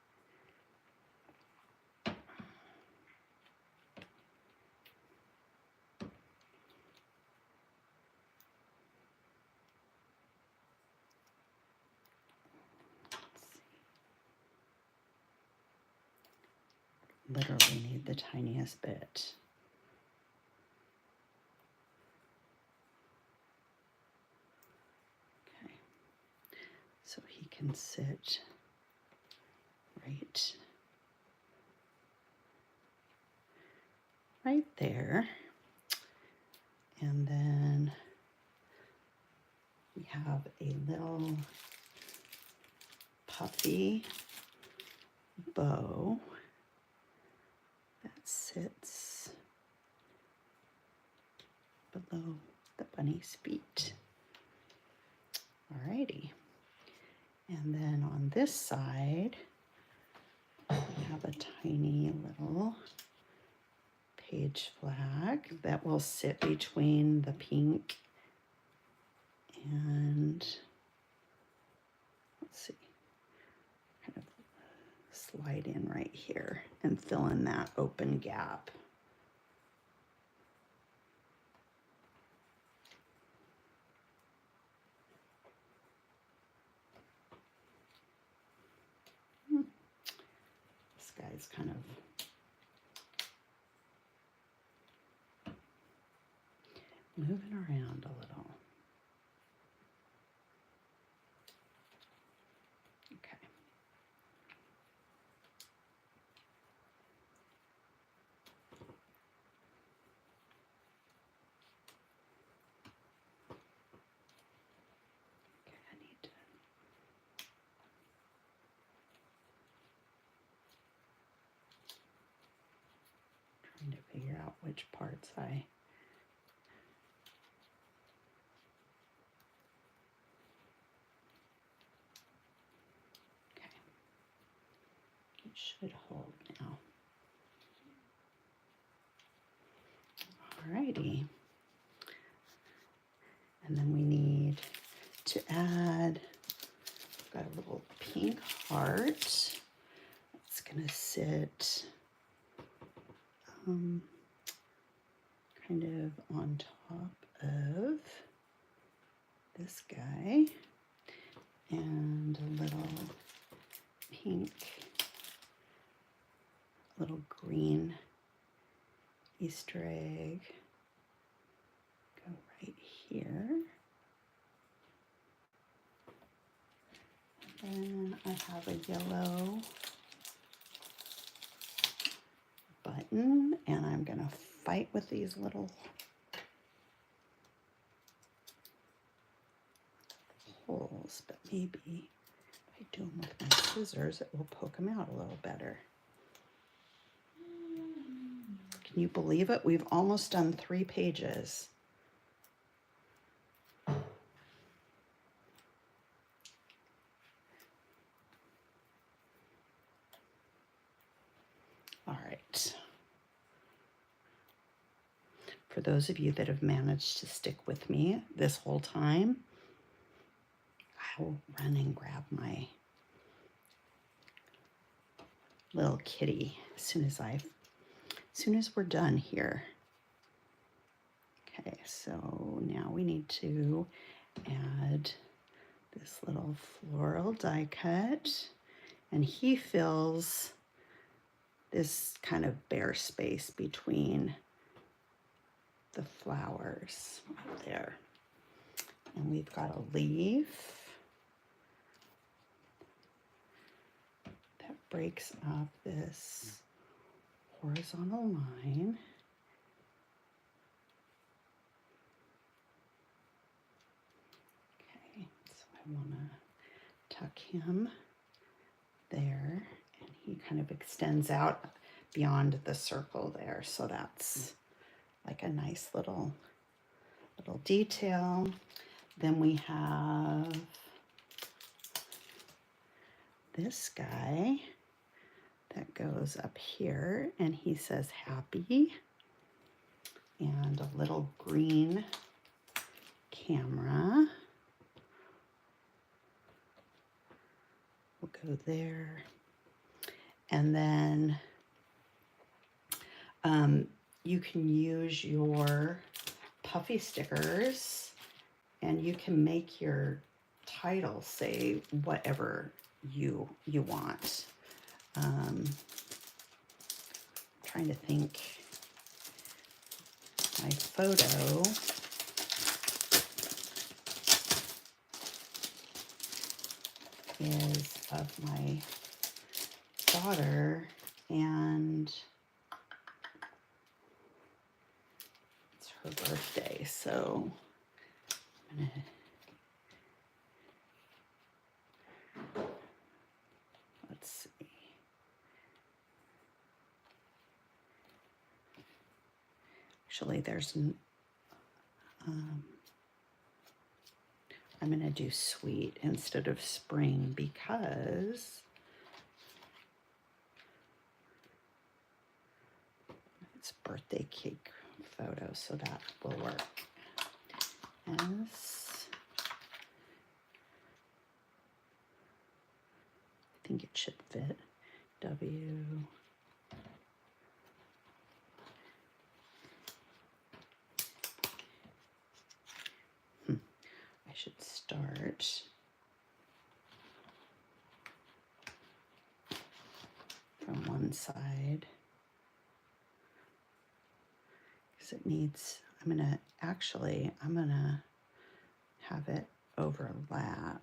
Literally need the tiniest bit. Okay, so he can sit right there. And then we have a little puffy bow that sits below the bunny's feet. Alrighty. And then on this side, we have a tiny little page flag that will sit between the pink and, let's see, kind of slide in right here and fill in that open gap. This guy's kind of moving around a little. Okay. Okay, I need to trying to figure out which parts I should hold now. Alrighty. And then we need to add, got a little pink heart. It's gonna sit kind of on top of this guy, and a little pink, little green Easter egg go right here. And then I have a yellow button, and I'm gonna fight with these little holes, but maybe if I do them with my scissors, it will poke them out a little better. Can you believe it? We've almost done 3 pages. All right. For those of you that have managed to stick with me this whole time, I'll run and grab my little kitty as soon as we're done here. Okay, so now we need to add this little floral die cut, and he fills this kind of bare space between the flowers right there. And we've got a leaf that breaks up this horizontal line. Okay, so I want to tuck him there, and he kind of extends out beyond the circle there, so that's like a nice little detail. Then we have this guy that goes up here, and he says happy, and a little green camera will go there. And then you can use your puffy stickers, and you can make your title say whatever you want. Trying to think. My photo is of my daughter, and it's her birthday, so I'm gonna let's see. Actually, there's I'm gonna do sweet instead of spring because it's birthday cake photo, so that will work. S, I think it should fit. W. I should start from one side because it needs, I'm gonna have it overlap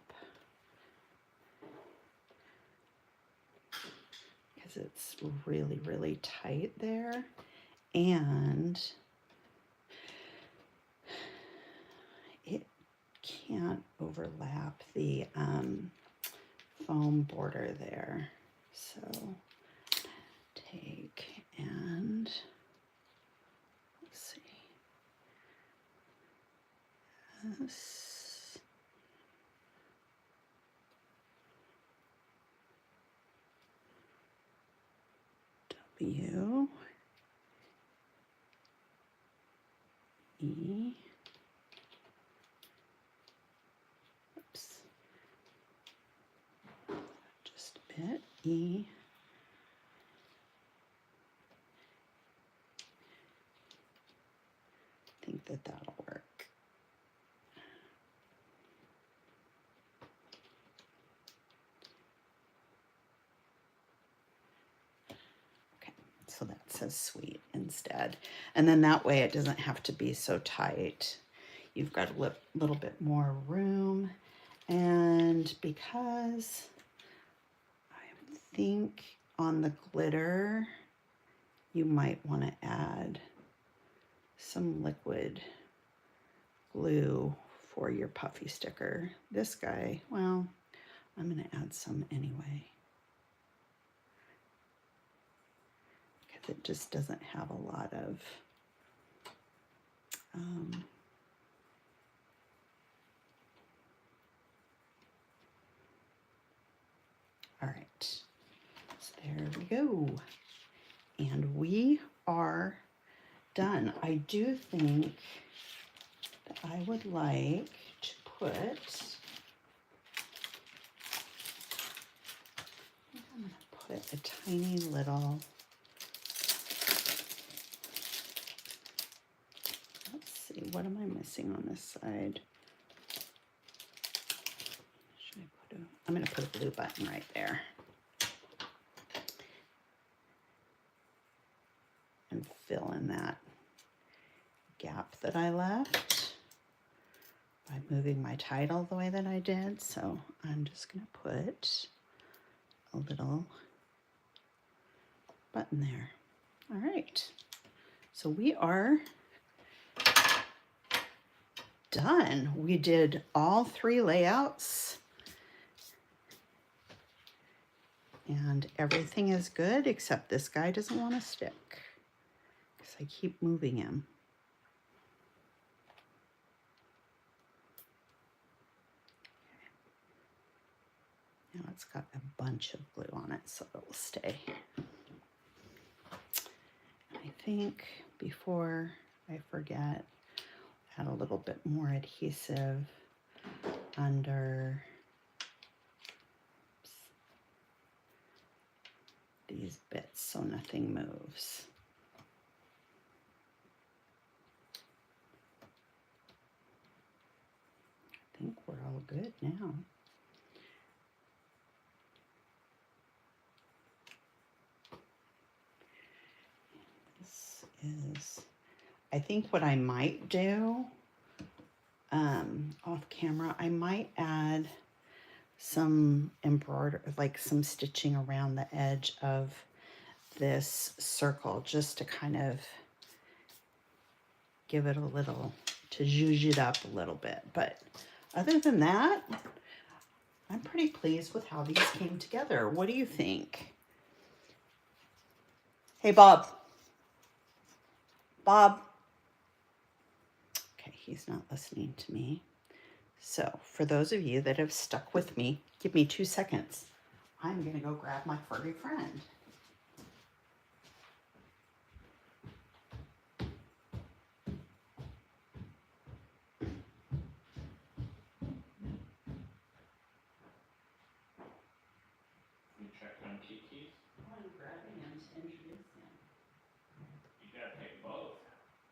because it's really, really tight there, and it can't overlap the foam border there. So take and let's see. S, W, E, oops, just a bit, E, I think that'll work. Okay, so that says sweet instead. And then that way it doesn't have to be so tight. You've got a little bit more room. And because I think on the glitter, you might want to add some liquid glue for your puffy sticker. This guy, well, I'm going to add some anyway, because it just doesn't have a lot of all right, so there we go. And we are done. I do think that I would like to put, I'm going to put a tiny little, let's see, what am I missing on this side? Should I put a, I'm going to put a blue button right there. And fill in that gap that I left by moving my title the way that I did. So I'm just going to put a little button there. All right. So we are done. We did all 3 layouts. And everything is good except this guy doesn't want to stick because I keep moving him. Now it's got a bunch of glue on it, so it will stay. I think before I forget, add a little bit more adhesive under these bits so nothing moves. I think we're all good now. This is, I think what I might do off camera, I might add some embroidery, like some stitching around the edge of this circle just to kind of give it a little, to zhuzh it up a little bit. But other than that, I'm pretty pleased with how these came together. What do you think? Hey, Bob. Bob. Okay, he's not listening to me. So for those of you that have stuck with me, give me 2 seconds. I'm going to go grab my furry friend. You check on Kiki's? I'm grabbing him to introduce him. You gotta take both. Okay.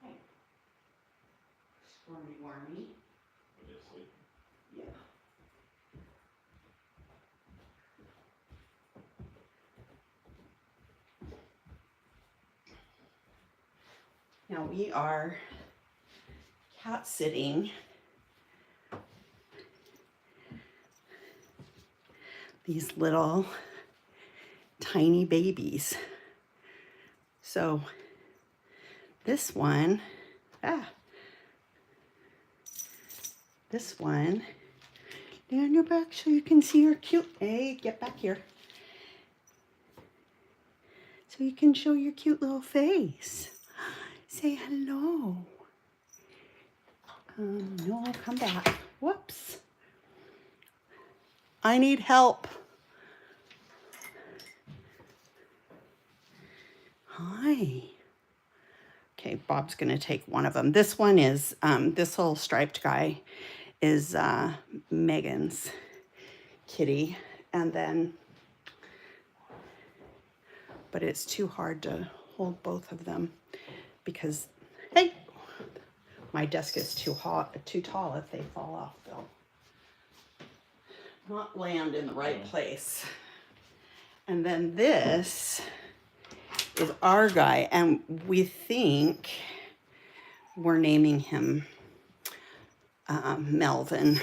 Hey. Squirmy wormy. With it sleeping. Yeah. Now we are cat sitting these little tiny babies. So this one, this one, lay on your back so you can see your cute, hey, get back here. So you can show your cute little face. Say hello. No, come back. Whoops. I need help. Hi. Okay, Bob's gonna take one of them. This one is, this little striped guy is Megan's kitty. And then, but it's too hard to hold both of them because, hey, my desk is too tall. If they fall off, they'll not land in the right place. And then this is our guy, and we think we're naming him Melvin.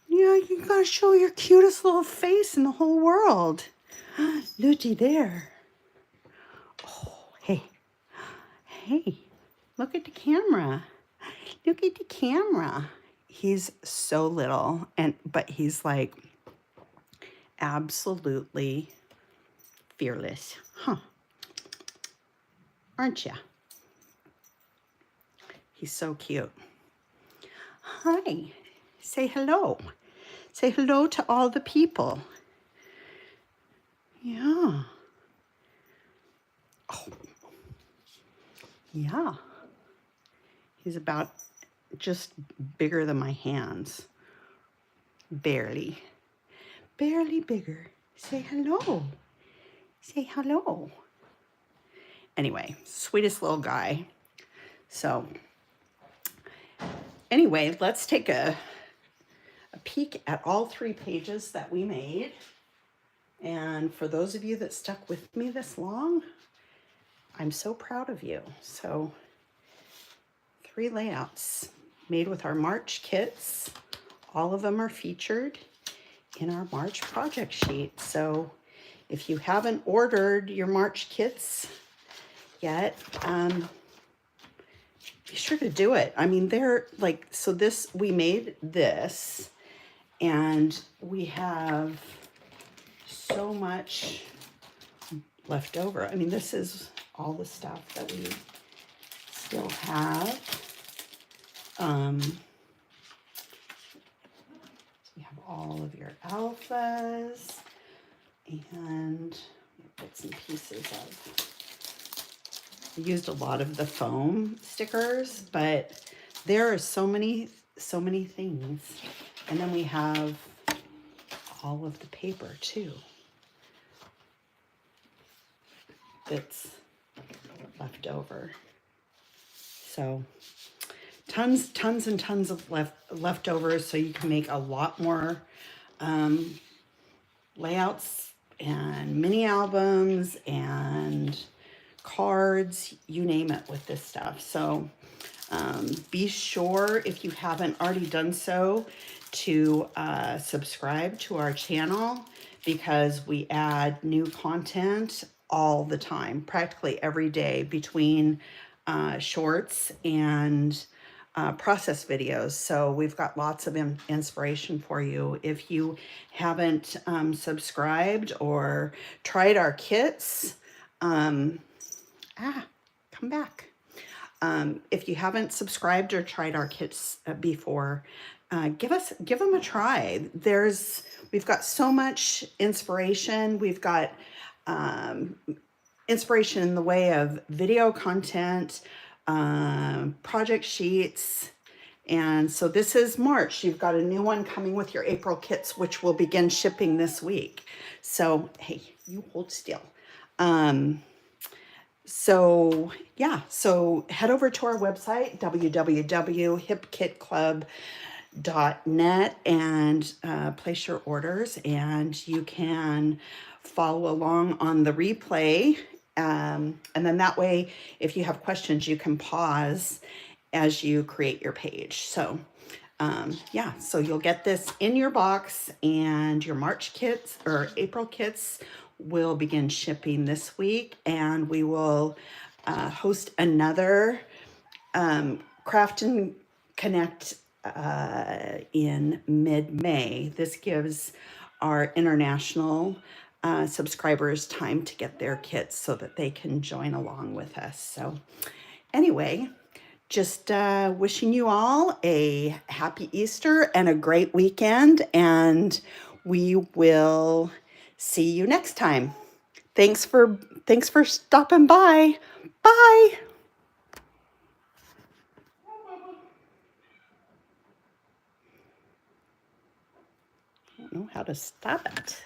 Yeah, you gotta show your cutest little face in the whole world. Looky there. Oh, hey. Hey, look at the camera. Look at the camera. He's so little, but he's like absolutely fearless. Huh, aren't ya? He's so cute. Hi, say hello. Say hello to all the people. Yeah. Oh, yeah. He's about just bigger than my hands. Barely. Barely bigger. Say hello. Say hello. Anyway, sweetest little guy. So anyway, let's take a peek at all 3 pages that we made. And for those of you that stuck with me this long, I'm so proud of you. So 3 layouts made with our March kits. All of them are featured in our March project sheet. So if you haven't ordered your March kits yet, be sure to do it. I mean, they're like, so this, we made this and we have so much left over. I mean, this is all the stuff that we still have. We have all of your alphas and bits and pieces of, I used a lot of the foam stickers, but there are so many things. And then we have all of the paper too that's left over. So tons and tons of leftovers, so you can make a lot more layouts and mini albums and cards, you name it, with this stuff. So be sure, if you haven't already done so, to subscribe to our channel, because we add new content all the time, practically every day, between shorts and process videos. So we've got lots of inspiration for you. If you haven't subscribed or tried our kits, come back. If you haven't subscribed or tried our kits before, give them a try. We've got so much inspiration. We've got inspiration in the way of video content, project sheets. And so this is March. You've got a new one coming with your April kits, which will begin shipping this week. So, hey, you hold still. So yeah, so head over to our website, www.hipkitclub.net, and place your orders, and you can follow along on the replay. And then that way, if you have questions, you can pause as you create your page. So yeah, so you'll get this in your box, and your March kits or April kits will begin shipping this week, and we will host another Craft and Connect in mid-May. This gives our international subscribers time to get their kits so that they can join along with us. So anyway, just wishing you all a happy Easter and a great weekend, and we will see you next time. Thanks for stopping by. Bye. I don't know how to stop it.